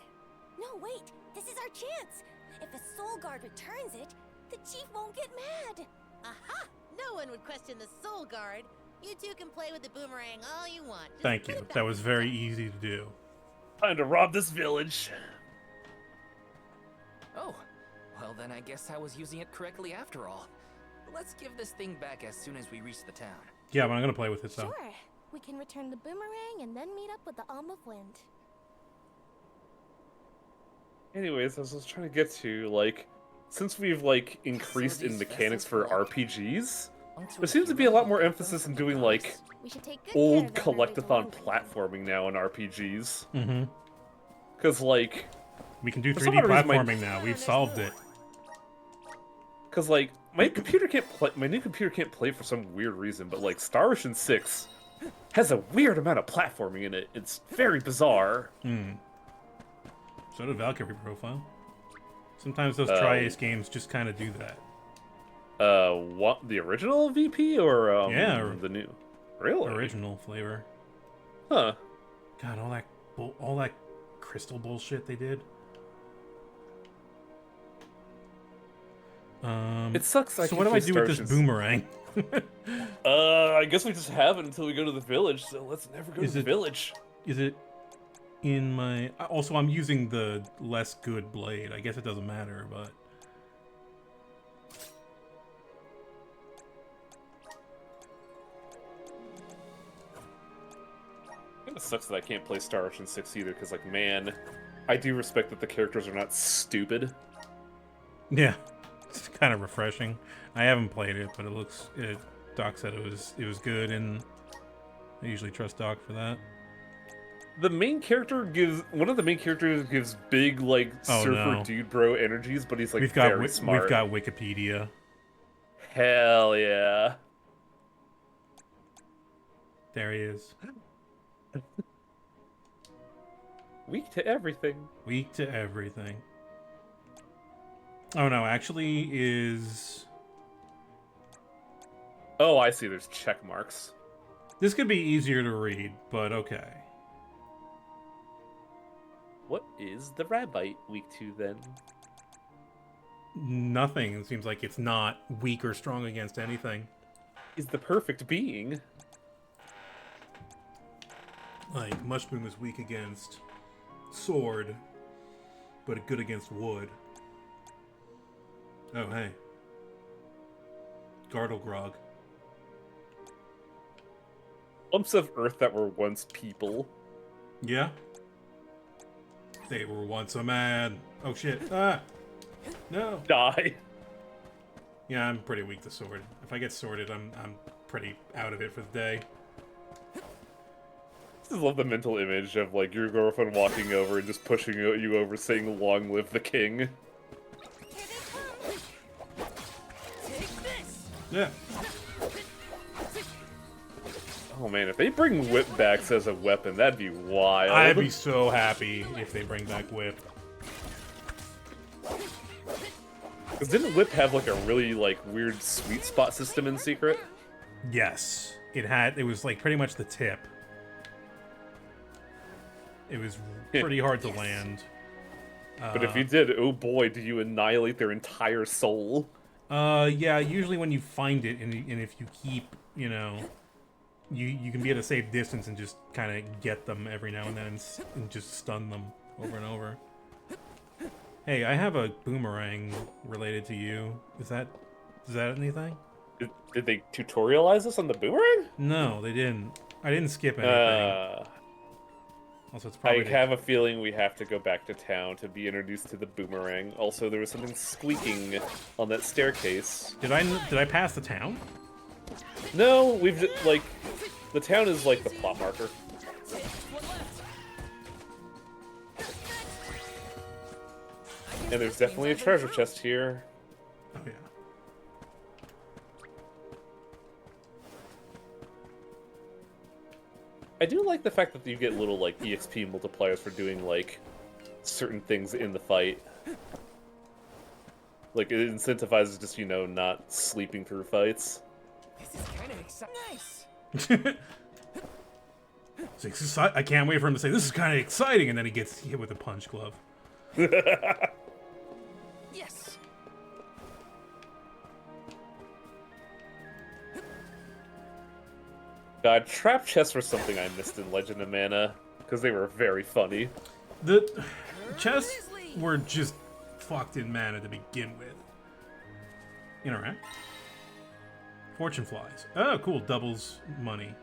No, wait. This is our chance. If a soul guard returns it, the chief won't get mad. Aha! No one would question the soul guard. You two can play with the boomerang all you want. Just Thank put you. it back That was in very the easy to do. Time to rob this village. Oh, well then I guess I was using it correctly after all. Let's give this thing back as soon as we reach the town. Yeah, but I'm gonna play with it though. Sure. We can return the boomerang and then meet up with the Alm of Wind. Anyways, I was just trying to get to, like, since we've, like, increased in mechanics for RPGs, there seems to be a lot more emphasis in doing, like, We should take good old care of that collectathon platforming now in RPGs. Mm-hmm. Because, like... We can do for some 3D odd reason, platforming now. We've solved it. Because, like, my computer can't play... My new computer can't play for some weird reason, but, like, Star Ocean 6 has a weird amount of platforming in it. It's very bizarre. Hmm. So did Valkyrie Profile. Sometimes those Tri-Ace games just kind of do that. What? The original VP or yeah, the new? Really? Original flavor. Huh. God, all that crystal bullshit they did. It sucks. So what do I do with this boomerang? I guess we just have it until we go to the village. So let's never go to the village. Is it in my? Also, I'm using the less good blade. I guess it doesn't matter, but. It sucks that I can't play Star Ocean 6 either, because, like, man, I do respect that the characters are not stupid. Yeah, it's kind of refreshing. I haven't played it, but Doc said it was good, and I usually trust Doc for that. The main character one of the main characters gives big, like, surfer dude bro energies, but he's, like, very smart. We've got Wikipedia. Hell yeah. There he is. Weak to everything. Weak to everything. Oh no, actually is... Oh, I see, there's check marks. This could be easier to read, but okay. What is the Rabbite weak to, then? Nothing. It seems like it's not weak or strong against anything. Is the perfect being. Like, Mushroom is weak against sword, but good against wood. Oh, hey. Gartlegrog. Lumps of earth that were once people. Yeah? They were once a man. Oh, shit. Ah! No. Die. Yeah, I'm pretty weak to sword. If I get sworded, I'm pretty out of it for the day. I just love the mental image of, like, your girlfriend walking over and just pushing you over saying, "Long live the king." Yeah. Oh man, if they bring whip backs as a weapon, that'd be wild. I'd be so happy if they bring back whip. Because didn't whip have, like, a really, like, weird sweet spot system in Secret? Yes. It was, like, pretty much the tip. It was pretty hard to land. But if you did, oh boy, do you annihilate their entire soul. Yeah, usually when you find it, and if you keep, you know, you can be at a safe distance and just kind of get them every now and then and just stun them over and over. Hey, I have a boomerang related to you. Is that anything? Did they tutorialize us on the boomerang? No, they didn't. I didn't skip anything. Also, it's probably... I have a feeling we have to go back to town to be introduced to the boomerang. Also, there was something squeaking on that staircase. Did I pass the town? No, we've, like, the town is, like, the plot marker. And there's definitely a treasure chest here. Oh, yeah. I do like the fact that you get little, like, EXP multipliers for doing, like, certain things in the fight. Like, it incentivizes just, you know, not sleeping through fights. This is kind of exciting. Nice. I can't wait for him to say, this is kind of exciting, and then he gets hit with a punch glove. Yes. God, trap chests were something I missed in Legend of Mana, because they were very funny. The chests were just fucked in mana to begin with. Interact. Fortune flies. Oh, cool. Doubles money.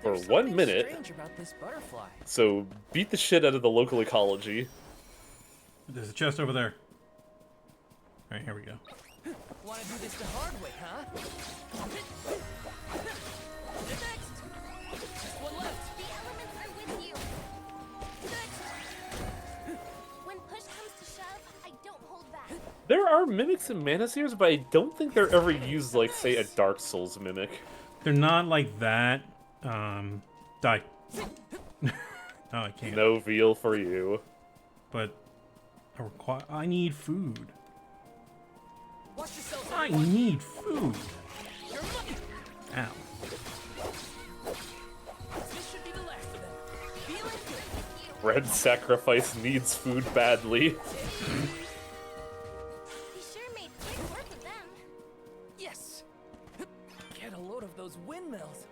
For 1 minute. Strange about this butterfly. So, beat the shit out of the local ecology. There's a chest over there. Alright, here we go. Want to do this the hard way, huh? Next. Just one left. The elements are with you. When push comes to shove, I don't hold back. There are mimics in Mana Seers, but I don't think they're ever used like, say, a Dark Souls mimic. They're not like that. Die. Oh, I can't. No veal for you. But I need food. Watch yourselves, I everyone. need food. Your money. Ow. This should be the last of them. Feeling good. Red Sacrifice needs food badly. We sure made quick work of them. Yes. Get a load of those windmills.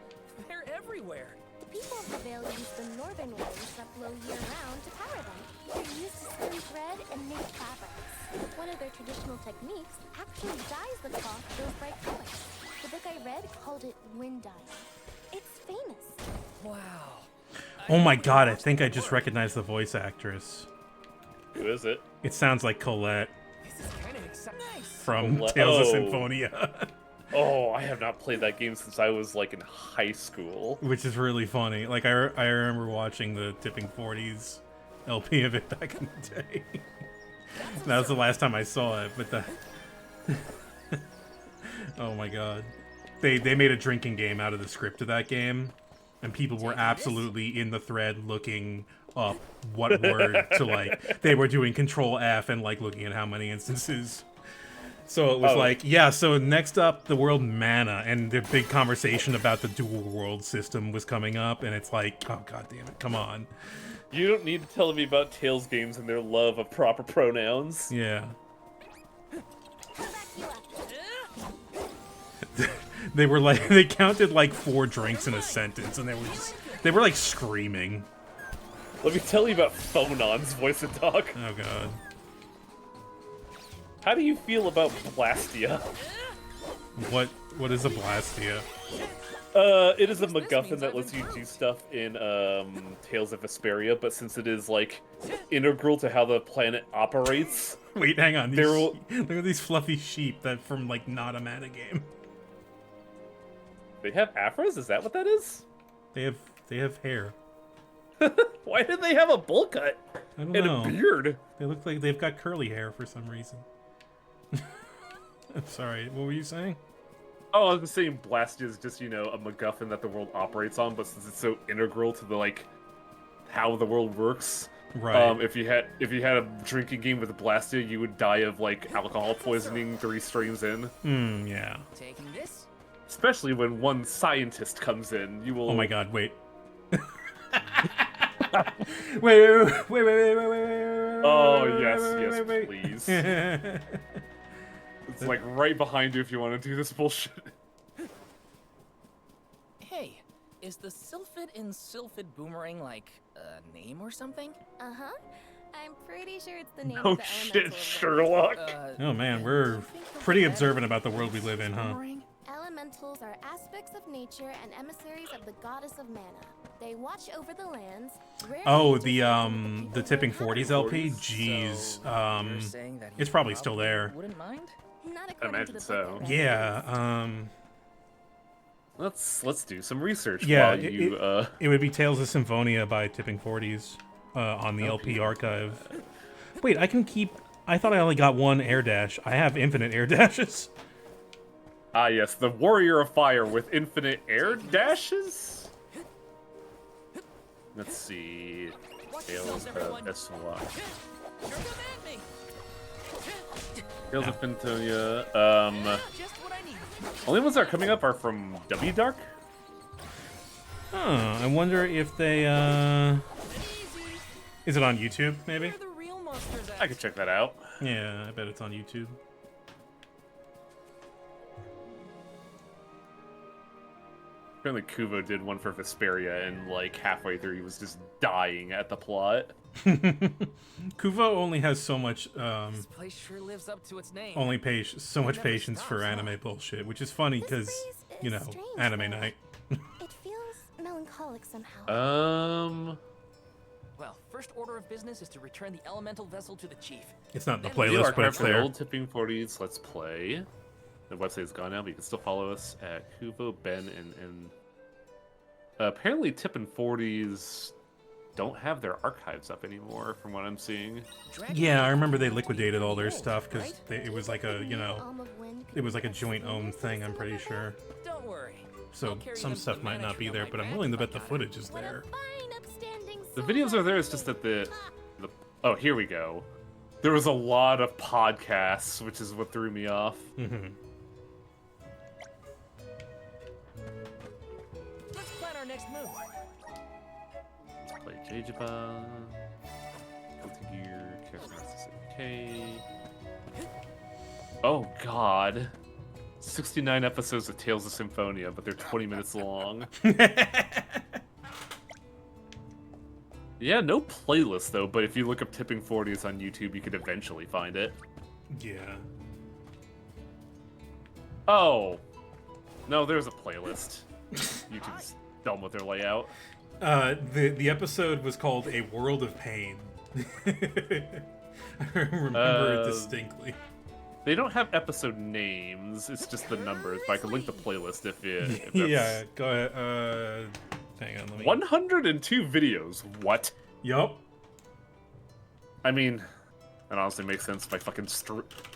They're everywhere. The people of the Vale use the northern winds that blow year-round to power them. They're used to spin thread and make fabrics. One of their traditional techniques actually dyes the cloth those bright colors. The book I read called it wind dye. It's famous. Wow. Oh my god, I think I just recognized the voice actress. Who is it? It sounds like Colette This is kind of exciting. Nice. from Colette- Tales of oh. Symphonia. Oh, I have not played that game since I was, like, in high school. Which is really funny. Like, I remember watching the Tipping 40s LP of it back in the day. That was the last time I saw it, but the... Oh my god. They made a drinking game out of the script of that game, and people were absolutely in the thread looking up what word to, like... They were doing Control F and, like, looking at how many instances... So it was like, yeah, so next up, the world Mana, and the big conversation about the dual world system was coming up, and it's like, oh, god damn it, come on. You don't need to tell me about Tales games and their love of proper pronouns. Yeah. I'll back you up. They were like, they counted like 4 drinks in a sentence, and they were like screaming. Let me tell you about Phonon's voice of talk. Oh god. How do you feel about Blastia? What is a Blastia? It is a MacGuffin that lets you do stuff in Tales of Vesperia, but since it is like integral to how the planet operates. Wait, hang on. Look at these fluffy sheep that from like not a Mana game. They have afros? Is that what that is? They have hair. Why did they have a bowl cut? I don't and know. a beard? They look like they've got curly hair for some reason. I'm sorry, what were you saying? Oh, I was saying Blastia is just, you know, a MacGuffin that the world operates on, but since it's so integral to the, like, how the world works, right? If you had a drinking game with Blastia, you would die of, like, alcohol poisoning 3 streams in. Yeah. Taking this? Especially when one scientist comes in, you will... Oh my god, wait. wait. Oh, yes, please. It's like right behind you if you want to do this bullshit. Hey, is the Sylphid in Sylphid Boomerang like a name or something? Uh-huh. I'm pretty sure it's the name Oh of the shit, elemental. Sherlock. Oh man, we're pretty observant about the world we live in, huh? Elementals are aspects of nature and emissaries of the goddess of mana. They watch over the lands. Oh, the Tipping 40s LP? Jeez. It's probably still there. Wouldn't mind? Not I imagine so. Yeah, Let's do some research yeah, while you it would be Tales of Symphonia by Tipping 40s on the LP archive. Wait, I thought I only got 1 air dash. I have infinite air dashes. Ah yes, the Warrior of Fire with infinite air dashes? Let's see. Tales of Eswa. You're good at me. Tales of Pentonia. Just what I need. Only ones that are coming up are from W Dark. Huh, I wonder if they, Is it on YouTube, maybe? Where are the real monsters at? I could check that out. Yeah, I bet it's on YouTube. Apparently Kuvo did one for Vesperia, and like halfway through he was just dying at the plot. Kuvo only has so much, This place sure lives up to its name. so much patience for anime bullshit, which is funny because, you know, strange, anime though. night. It feels melancholic somehow. Well, first order of business is to return the elemental vessel to the chief. It's not in the Then Video playlist, but archive it's for the there. old Tipping 40s Let's Play. The website is gone now, but you can still follow us at Kuvo, Ben, and apparently Tippin' 40s don't have their archives up anymore, from what I'm seeing. Yeah, I remember they liquidated all their stuff because it was like a, you know, it was like a joint owned thing, I'm pretty sure. Don't worry. So some stuff might not be there, but I'm willing to bet the footage is there. The videos are there, it's just that the oh, here we go. There was a lot of podcasts, which is what threw me off. Mm-hmm. Let's plan our next move. Let's play Jajaba. Guilty Gear, Charismatic K. Oh god. 69 episodes of Tales of Symphonia, but they're 20 minutes long. Yeah, no playlist though, but if you look up Tipping 40s on YouTube, you could eventually find it. Yeah. Oh. No, there's a playlist. YouTube's dumb with their layout. The episode was called A World of Pain. I remember it distinctly. They don't have episode names, it's just the numbers, but I can link the playlist if that's... Yeah, go ahead. Hang on, let me... 102 videos, what? Yup. I mean, that honestly makes sense. My fucking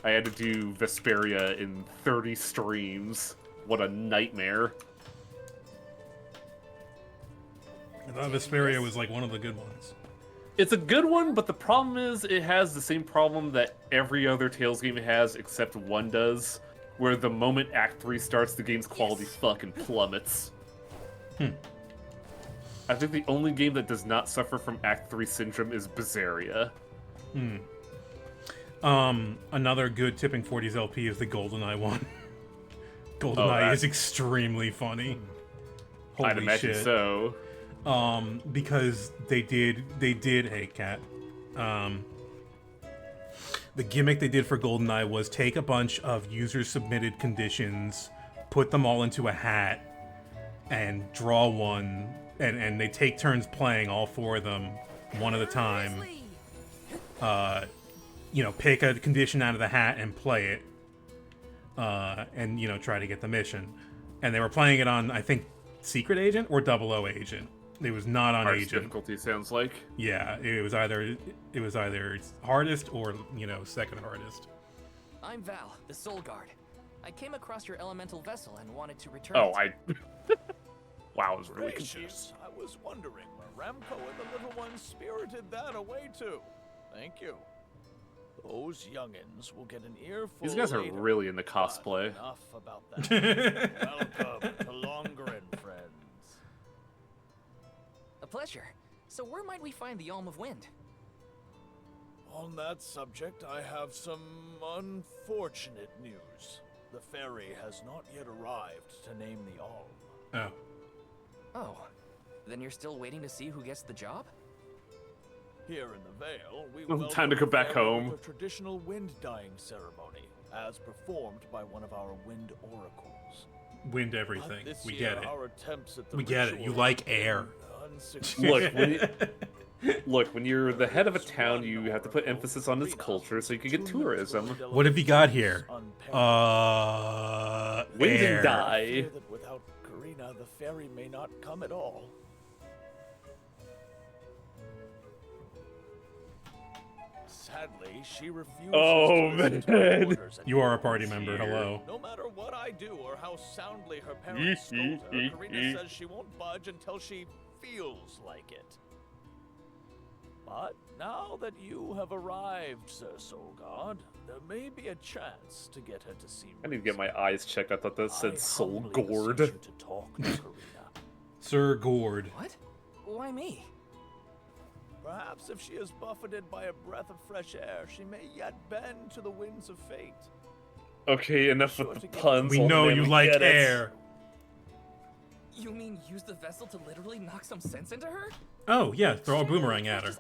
I had to do Vesperia in 30 streams. What a nightmare. I thought Vesperia was like one of the good ones. It's a good one, but the problem is it has the same problem that every other Tales game has, except one does, where the moment Act 3 starts, the game's quality fucking plummets. I think the only game that does not suffer from Act 3 syndrome is Berseria. Another good Tipping 40s LP is the GoldenEye one. GoldenEye is extremely funny. Holy I'd imagine shit. so. Because they did, hey cat, the gimmick they did for GoldenEye was take a bunch of user-submitted conditions, put them all into a hat, and draw one, and they take turns playing all four of them, one at a time. You know, pick a condition out of the hat and play it, and, you know, try to get the mission. And they were playing it on, I think, Secret Agent or 00 Agent. It was not on Hardest Agent. difficulty sounds like. Yeah, it was either hardest or, you know, second hardest. I'm Val, the Soul Guard. I came across your elemental vessel and wanted to return Oh, it. Wow, I was really Gracious, confused. I was wondering where Ramco and the little ones spirited that away to. Thank you. Those youngins will get an earful. These guys are later. really into cosplay. Enough about that. Welcome to Longren, friends. A pleasure. So where might we find the Alm of Wind? On that subject, I have some unfortunate news. The ferry has not yet arrived to name the Alm. Oh, then you're still waiting to see who gets the job? Here in the Vale, we Time to go back welcome home. the traditional wind dyeing ceremony, as performed by one of our wind oracles. Wind everything. This We year, get it. our attempts at the We get it. You ritual like have air. been unsuccessful. Look, when you're the head of a town, you have to put emphasis on its culture so you can get tourism. What have you got here? Wind air. and dye. I fear that without Karina, the ferry may not come at all. Sadly, she refuses Oh, to listen to man. our orders and You are a party member. Here. Hello. no matter what I do or how soundly her parents scold her, Karina says she won't budge until she feels like it. But now that you have arrived, Sir Soulguard, there may be a chance to get her to see I need to get my eyes checked. I thought that said Soul humbly Gourd. beseech you to talk to Karina. Sir Gord. What? Why me? Perhaps if she is buffeted by a breath of fresh air, she may yet bend to the winds of fate. Okay, enough with the puns. We old know man, you we like get it. air. You mean use the vessel to literally knock some sense into her? Oh, yeah, throw a boomerang at her.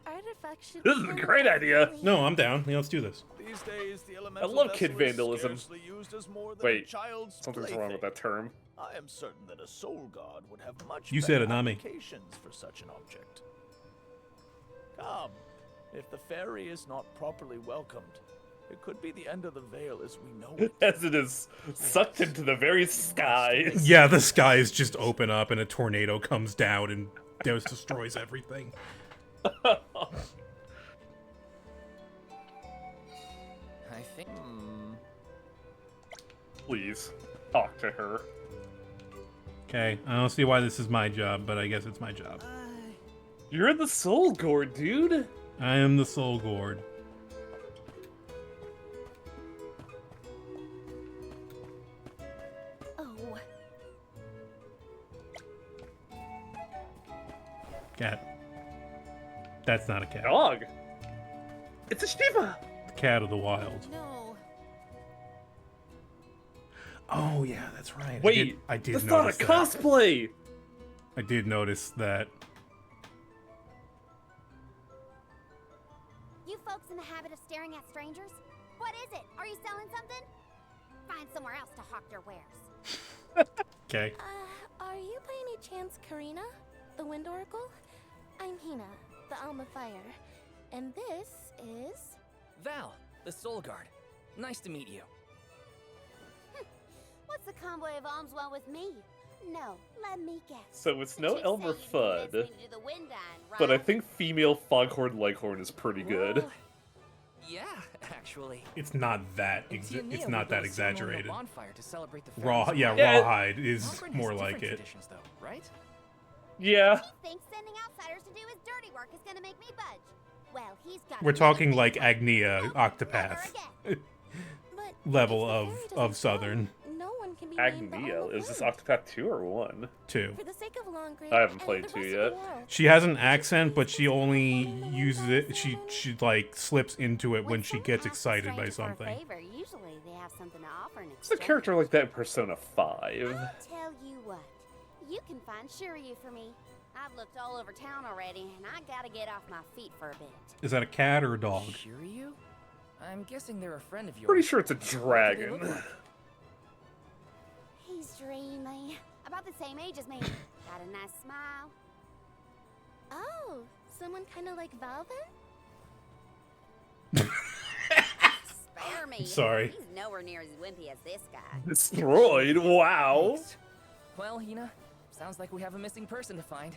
This is a great idea. No, I'm down. Yeah, let's do this. These days, the I elemental love kid vessel is vandalism. scarcely used as more than a Wait, child's something's wrong with plaything. that term. I am certain that a soul god would have much You better said it, not me. applications for such an object. Come, if the fairy is not properly welcomed, it could be the end of the veil as we know it. As it is sucked into the very skies. Yeah, the skies just open up and a tornado comes down and just destroys everything. I think. Please, talk to her. Okay, I don't see why this is my job, but I guess it's my job. You're the Soul Gourd, dude. I am the Soul Gourd. Oh, Cat. That's not a cat. Dog. It's a Shiva. The cat of the wild. no. Oh, yeah, that's right. Wait, I did that's not a notice that. cosplay. I did notice that. You folks in the habit of staring at strangers? What is it? Are you selling something? Find somewhere else to hawk your wares. Okay. Are you by any chance Karina, the Wind Oracle? I'm Hina, the Alm of Fire. And this is... Val, the Soul Guard. Nice to meet you. What's the convoy of alms want with me? No, let me guess. So it's no The chick Elmer said you convinced me Fudd, to do the wind dine, but I right? think female Foghorn Leghorn is pretty good. Well, yeah, actually. It's not that. In Tiania, It's we not that built a ceremonial exaggerated. bonfire to celebrate the Raw, fairies' yeah, arrival. rawhide is Concord has more different like it. traditions, though, right? Yeah. He thinks sending outsiders to do his dirty work is gonna make me budge. Well, he's got. We're to talking make like me Agnia, budge. Octopath Never But level if the of fairy doesn't Southern. come, no one can be named the Alm Agnia. of Is this Fire. Octopath 2 or 1? 2. For the sake of Longgrave I haven't and played the 2 rest of yet. the world. She has an accent, but she only uses it. She like slips into it when she someone gets asks a excited by stranger for a something. favor, usually they have something to offer in It's a exchange. character like that in Persona 5. I'll tell you what. You can find Shiryu for me. I've looked all over town already, and I gotta get off my feet for a bit. Is that a cat or a dog? Shiryu? I'm guessing they're a friend of yours. Pretty sure it's a What do they dragon. look like? He's dreamy. About the same age as me. Got a nice smile. Oh, someone kind of like Val then? Spare me. Sorry. He's nowhere near as wimpy as this guy. Destroyed? Wow. Thanks. Well, Hina, sounds like we have a missing person to find.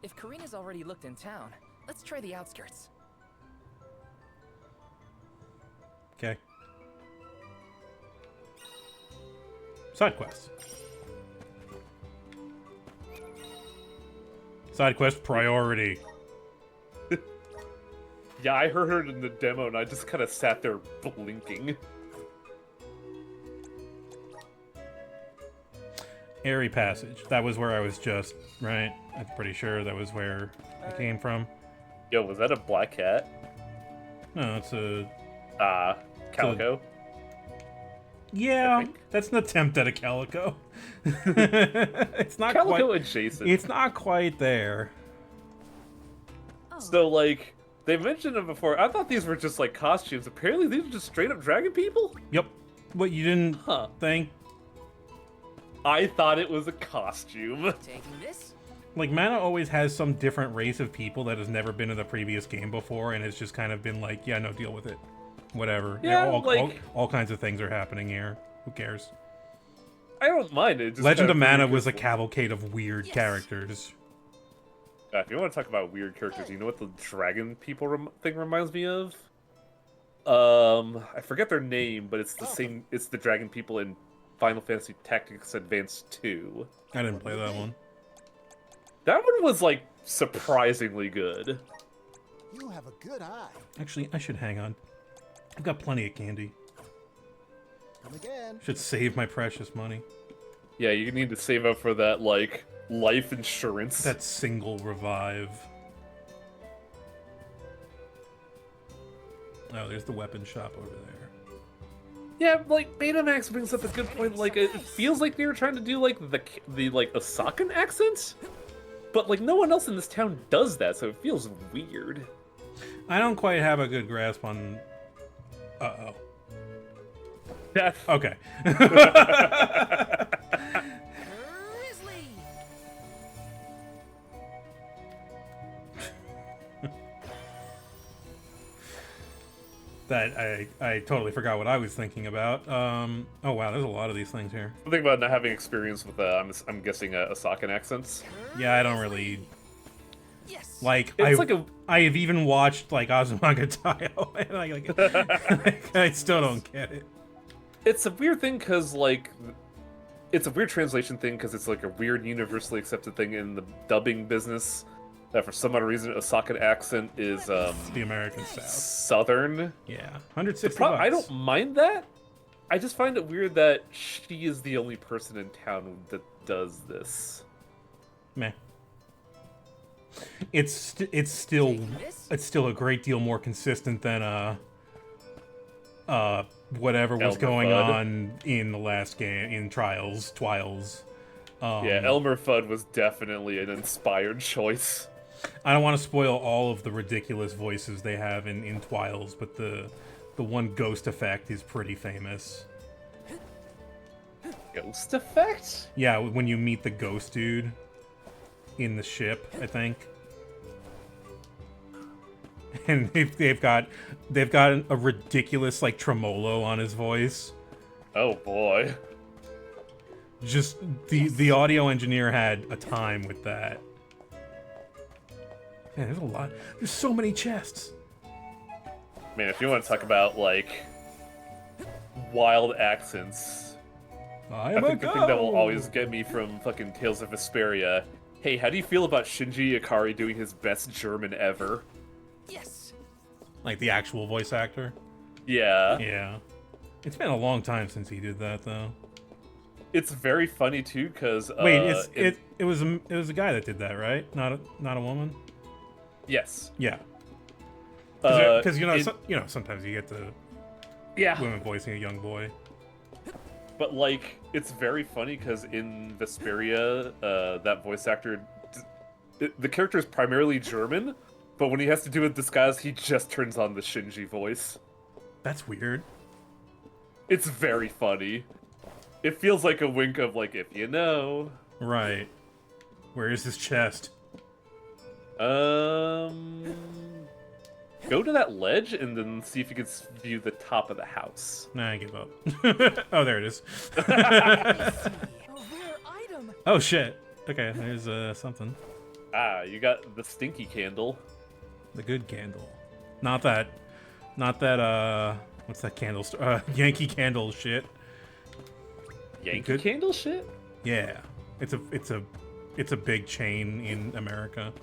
If Karina's already looked in town, let's try the outskirts. Okay. Side quest. Side quest priority. Yeah, I heard it in the demo and I just kind of sat there blinking. Airy Passage. That was where I was just, right? I'm pretty sure that was where I came from. Yo, was that a black cat? No, it's a... Calico? Yeah, that's an attempt at a calico. It's not Calico quite... adjacent. It's not quite there. So, like, they mentioned them before. I thought these were just, like, costumes. Apparently, these are just straight-up dragon people? Yep. What, you didn't think? I thought it was a costume. Taking this? Like, Mana always has some different race of people that has never been in the previous game before, and it's just kind of been like, yeah, no, deal with it. Whatever. Yeah, all kinds of things are happening here. Who cares? I don't mind it. Just Legend of kind Mana of was a cavalcade of weird characters. If you want to talk about weird characters, you know what the dragon people thing reminds me of? I forget their name, but it's the same. It's the dragon people in Final Fantasy Tactics Advance 2. I didn't play that one. That one was, like, surprisingly good. You have a good eye. Actually, I should hang on. I've got plenty of candy. Come again. Should save my precious money. Yeah, you need to save up for that, like, life insurance. That single revive. Oh, there's the weapon shop over there. Yeah, like, Betamax brings up a good point. Like, it feels like they were trying to do, like, the like, Osakan accent? But, like, no one else in this town does that, so it feels weird. I don't quite have a good grasp on... Uh-oh. That... Okay. That I totally forgot what I was thinking about. Oh wow, there's a lot of these things here. Something about not having experience with, I'm guessing, Osakan accents. Yeah, I don't really... Like, It's I have even watched, like, Azumanga Daioh, and I still don't get it. It's a weird thing, because, like... It's a weird translation thing, because it's, like, a weird universally accepted thing in the dubbing business. That for some odd reason, Osakan accent is, the American South. Southern. Yeah, 160 bucks. I don't mind that. I just find it weird that she is the only person in town that does this. Meh. It's still a great deal more consistent than whatever was Elmer going Fudd. on in the last game in Twiles. Yeah, Elmer Fudd was definitely an inspired choice. I don't want to spoil all of the ridiculous voices they have in Twiles, but the one ghost effect is pretty famous. Ghost effect? Yeah, when you meet the ghost dude in the ship, I think. And they've got a ridiculous, like, tremolo on his voice. Oh boy. Just the audio engineer had a time with that. Man, there's a lot. There's so many chests. Man, if you want to talk about, like, wild accents, I think the thing that will always get me from fucking Tales of Vesperia. Hey, how do you feel about Shinji Ikari doing his best German ever? Yes. Like the actual voice actor? Yeah. Yeah. It's been a long time since he did that, though. It's very funny too, because wait, it was a guy that did that, right? Not a woman. Yes. Yeah. Because sometimes you get the women voicing a young boy. But like, it's very funny because in Vesperia, that voice actor, the character is primarily German, but when he has to do a disguise, he just turns on the Shinji voice. That's weird. It's very funny. It feels like a wink of, like, if you know. Right. Where is this chest? Go to that ledge and then see if you can view the top of the house. Nah, I give up. Oh, there it is. A rare item. Oh, shit. Okay, there's something. Ah, you got the stinky candle. The good candle. Not that, what's that candle store? Yankee Candle shit. Yankee Candle shit? Yeah. It's a big chain in America.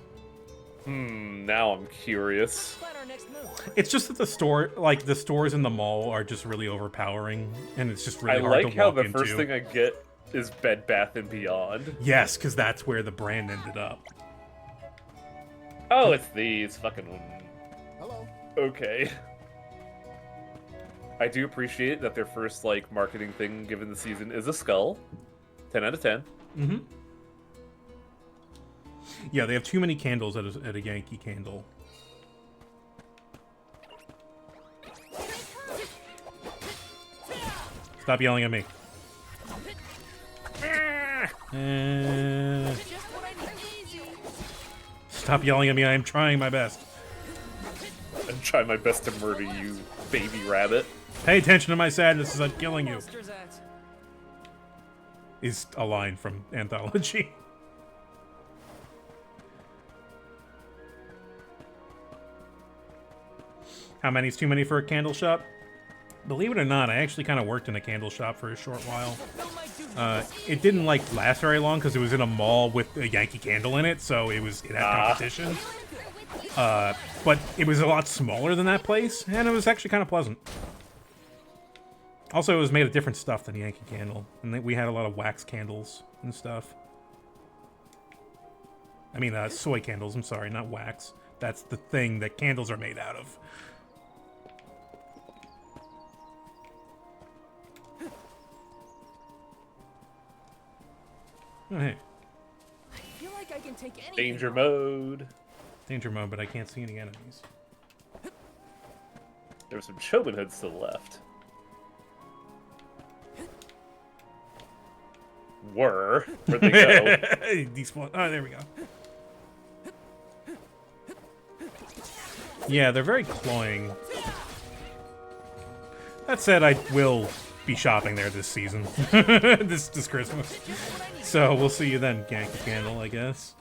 Now I'm curious. It's just that the stores in the mall are just really overpowering, and it's just really hard to walk into. I like how the first thing I get is Bed Bath & Beyond. Yes, because that's where the brand ended up. Oh, it's these fucking... Hello. Okay. I do appreciate that their first, like, marketing thing given the season is a skull. 10 out of 10. Mm-hmm. Yeah, they have too many candles at a Yankee Candle. Stop yelling at me. Stop yelling at me, I am trying my best. I'm trying my best to murder you, baby rabbit. Pay attention to my sadness as I'm killing you. Is a line from Anthology. How many's too many for a candle shop? Believe it or not, I actually kind of worked in a candle shop for a short while. It didn't like last very long because it was in a mall with a Yankee Candle in it, so it had competition. But it was a lot smaller than that place, and it was actually kind of pleasant. Also, it was made of different stuff than Yankee Candle, and we had a lot of wax candles and stuff. I mean, soy candles, I'm sorry, not wax. That's the thing that candles are made out of. Oh, hey. I feel like I can take anything. Danger mode. Danger mode, but I can't see any enemies. There's some Chobin hoods to the left. Where'd they go? Despawn. Oh, there we go. Yeah, they're very cloying. That said, I will be shopping there this season. this Christmas. So we'll see you then, Yankee Candle, I guess.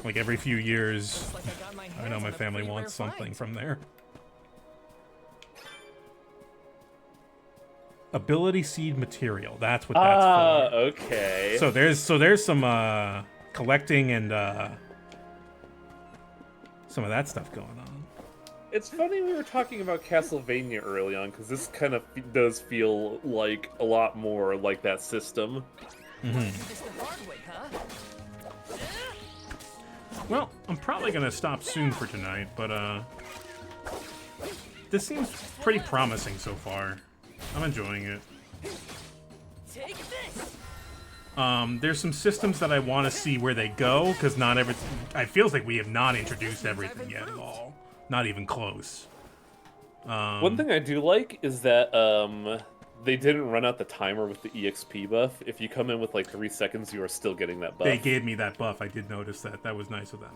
Like every few years, I know my family wants something from there. Ability seed material. That's what that's for. Okay. So there's some collecting and some of that stuff going on. It's funny we were talking about Castlevania early on, because this kind of does feel like a lot more like that system. Well, I'm probably gonna stop soon for tonight, but this seems pretty promising so far. I'm enjoying it. Take this. There's some systems that I want to see where they go, because not everything. It feels like we have not introduced everything yet at all. Not even close. One thing I do like is that they didn't run out the timer with the EXP buff. If you come in with like 3 seconds, you are still getting that buff. They gave me that buff. I did notice that. That was nice of them.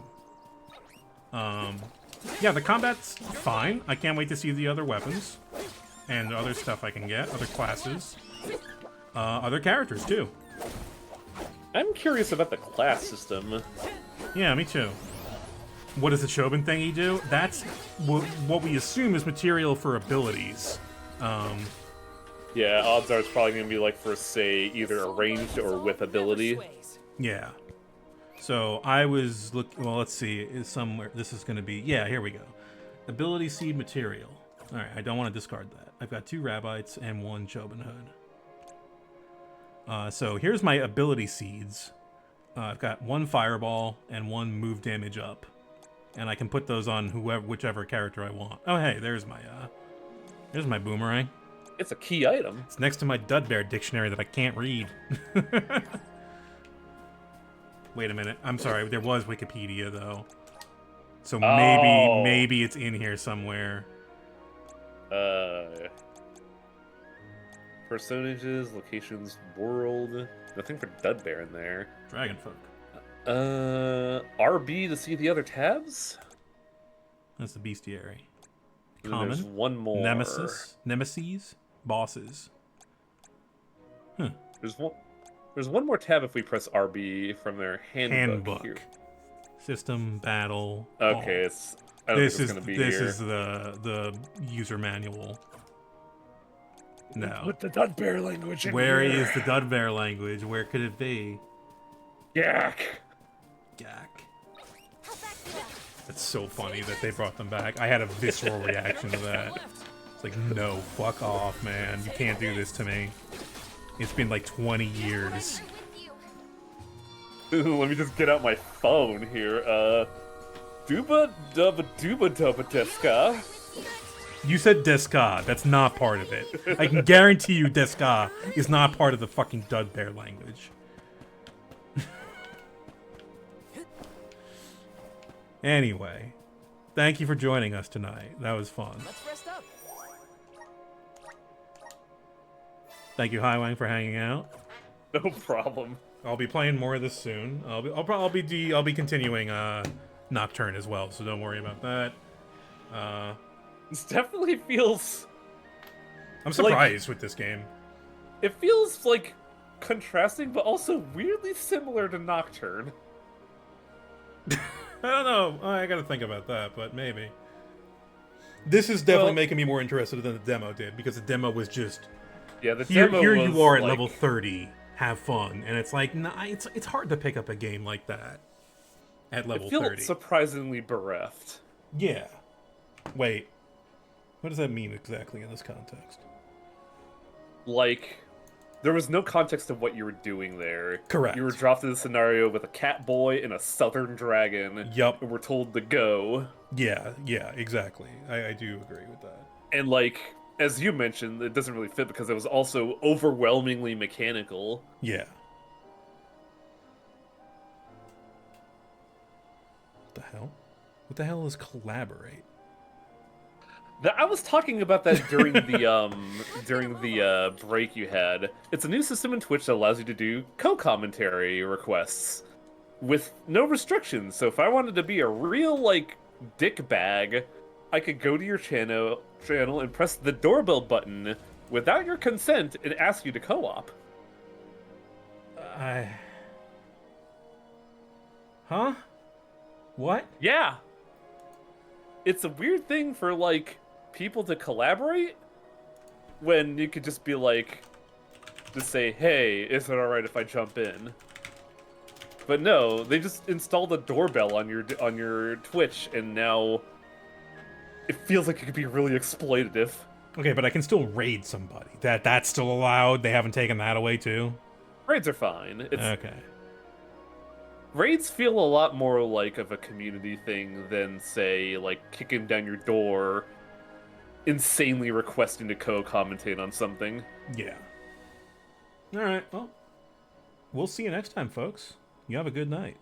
Yeah, the combat's fine. I can't wait to see the other weapons and other stuff I can get, other classes, other characters too. I'm curious about the class system. Yeah, me too. What does the Chobin thingy do? That's what we assume is material for abilities. Yeah, odds are it's probably going to be like for, say, either a ranged or with ability. Yeah. So I was looking. Well, let's see. Is somewhere this is going to be? Yeah, here we go. Ability seed material. All right, I don't want to discard that. I've got 2 Rabbites and 1 Chobin hood. So here's my ability seeds. I've got 1 fireball and 1 move damage up, and I can put those on whichever character I want. Oh, hey, there's my boomerang. It's a key item. It's next to my Dudbear dictionary that I can't read. Wait a minute. I'm sorry. There was Wikipedia though, so maybe it's in here somewhere. Personages, locations, world. Nothing for Dudbear in there. Dragonfolk. RB to see the other tabs? That's the bestiary. Common. There's one more. Nemesis, bosses. There's one more tab if we press RB from their handbook. Here. System, battle. Okay, This is the user manual. No. Put the Dudbear language in Where here. is the Dudbear language? Where could it be? Gak. It's so funny that they brought them back. I had a visceral reaction to that. It's like, no, fuck off, man. You can't do this to me. It's been like 20 years. Let me just get out my phone here. Duba dubba deska. You said Deska. That's not part of it. I can guarantee you Deska is not part of the fucking Dudbear language. Anyway, thank you for joining us tonight. That was fun. Let's rest up. Thank you, Highwang, for hanging out. No problem. I'll be playing more of this soon. I'll be continuing Nocturne as well, so don't worry about that. This definitely feels. I'm surprised with this game. It feels like contrasting, but also weirdly similar to Nocturne. I don't know. I gotta think about that, but maybe. This is definitely Well- making me more interested than the demo did, because the demo was just Yeah, the here. demo Here was, you are at like- level 30, have fun, and it's like, nah, it's hard to pick up a game like that at level It felt 30. surprisingly bereft. Yeah. Wait. What does that mean exactly in this context? Like, there was no context of what you were doing there. Correct. You were dropped in a scenario with a cat boy and a southern dragon. Yup. And were told to go. Yeah, exactly. I do agree with that. And, like, as you mentioned, it doesn't really fit because it was also overwhelmingly mechanical. Yeah. What the hell? What the hell is collaborate? I was talking about that during the break you had. It's a new system in Twitch that allows you to do co-commentary requests with no restrictions. So if I wanted to be a real like dick bag, I could go to your channel and press the doorbell button without your consent and ask you to co-op. Huh? What? Yeah. It's a weird thing for like people to collaborate when you could just be like, just say, hey, is it alright if I jump in? But no, they just installed a doorbell on your Twitch, and now it feels like it could be really exploitative. Okay, but I can still raid somebody. That's still allowed? They haven't taken that away too? Raids are fine. Okay. Raids feel a lot more like of a community thing than, say, like kicking down your door, insanely requesting to co-commentate on something. Yeah. Alright, well, we'll see you next time, folks. You have a good night.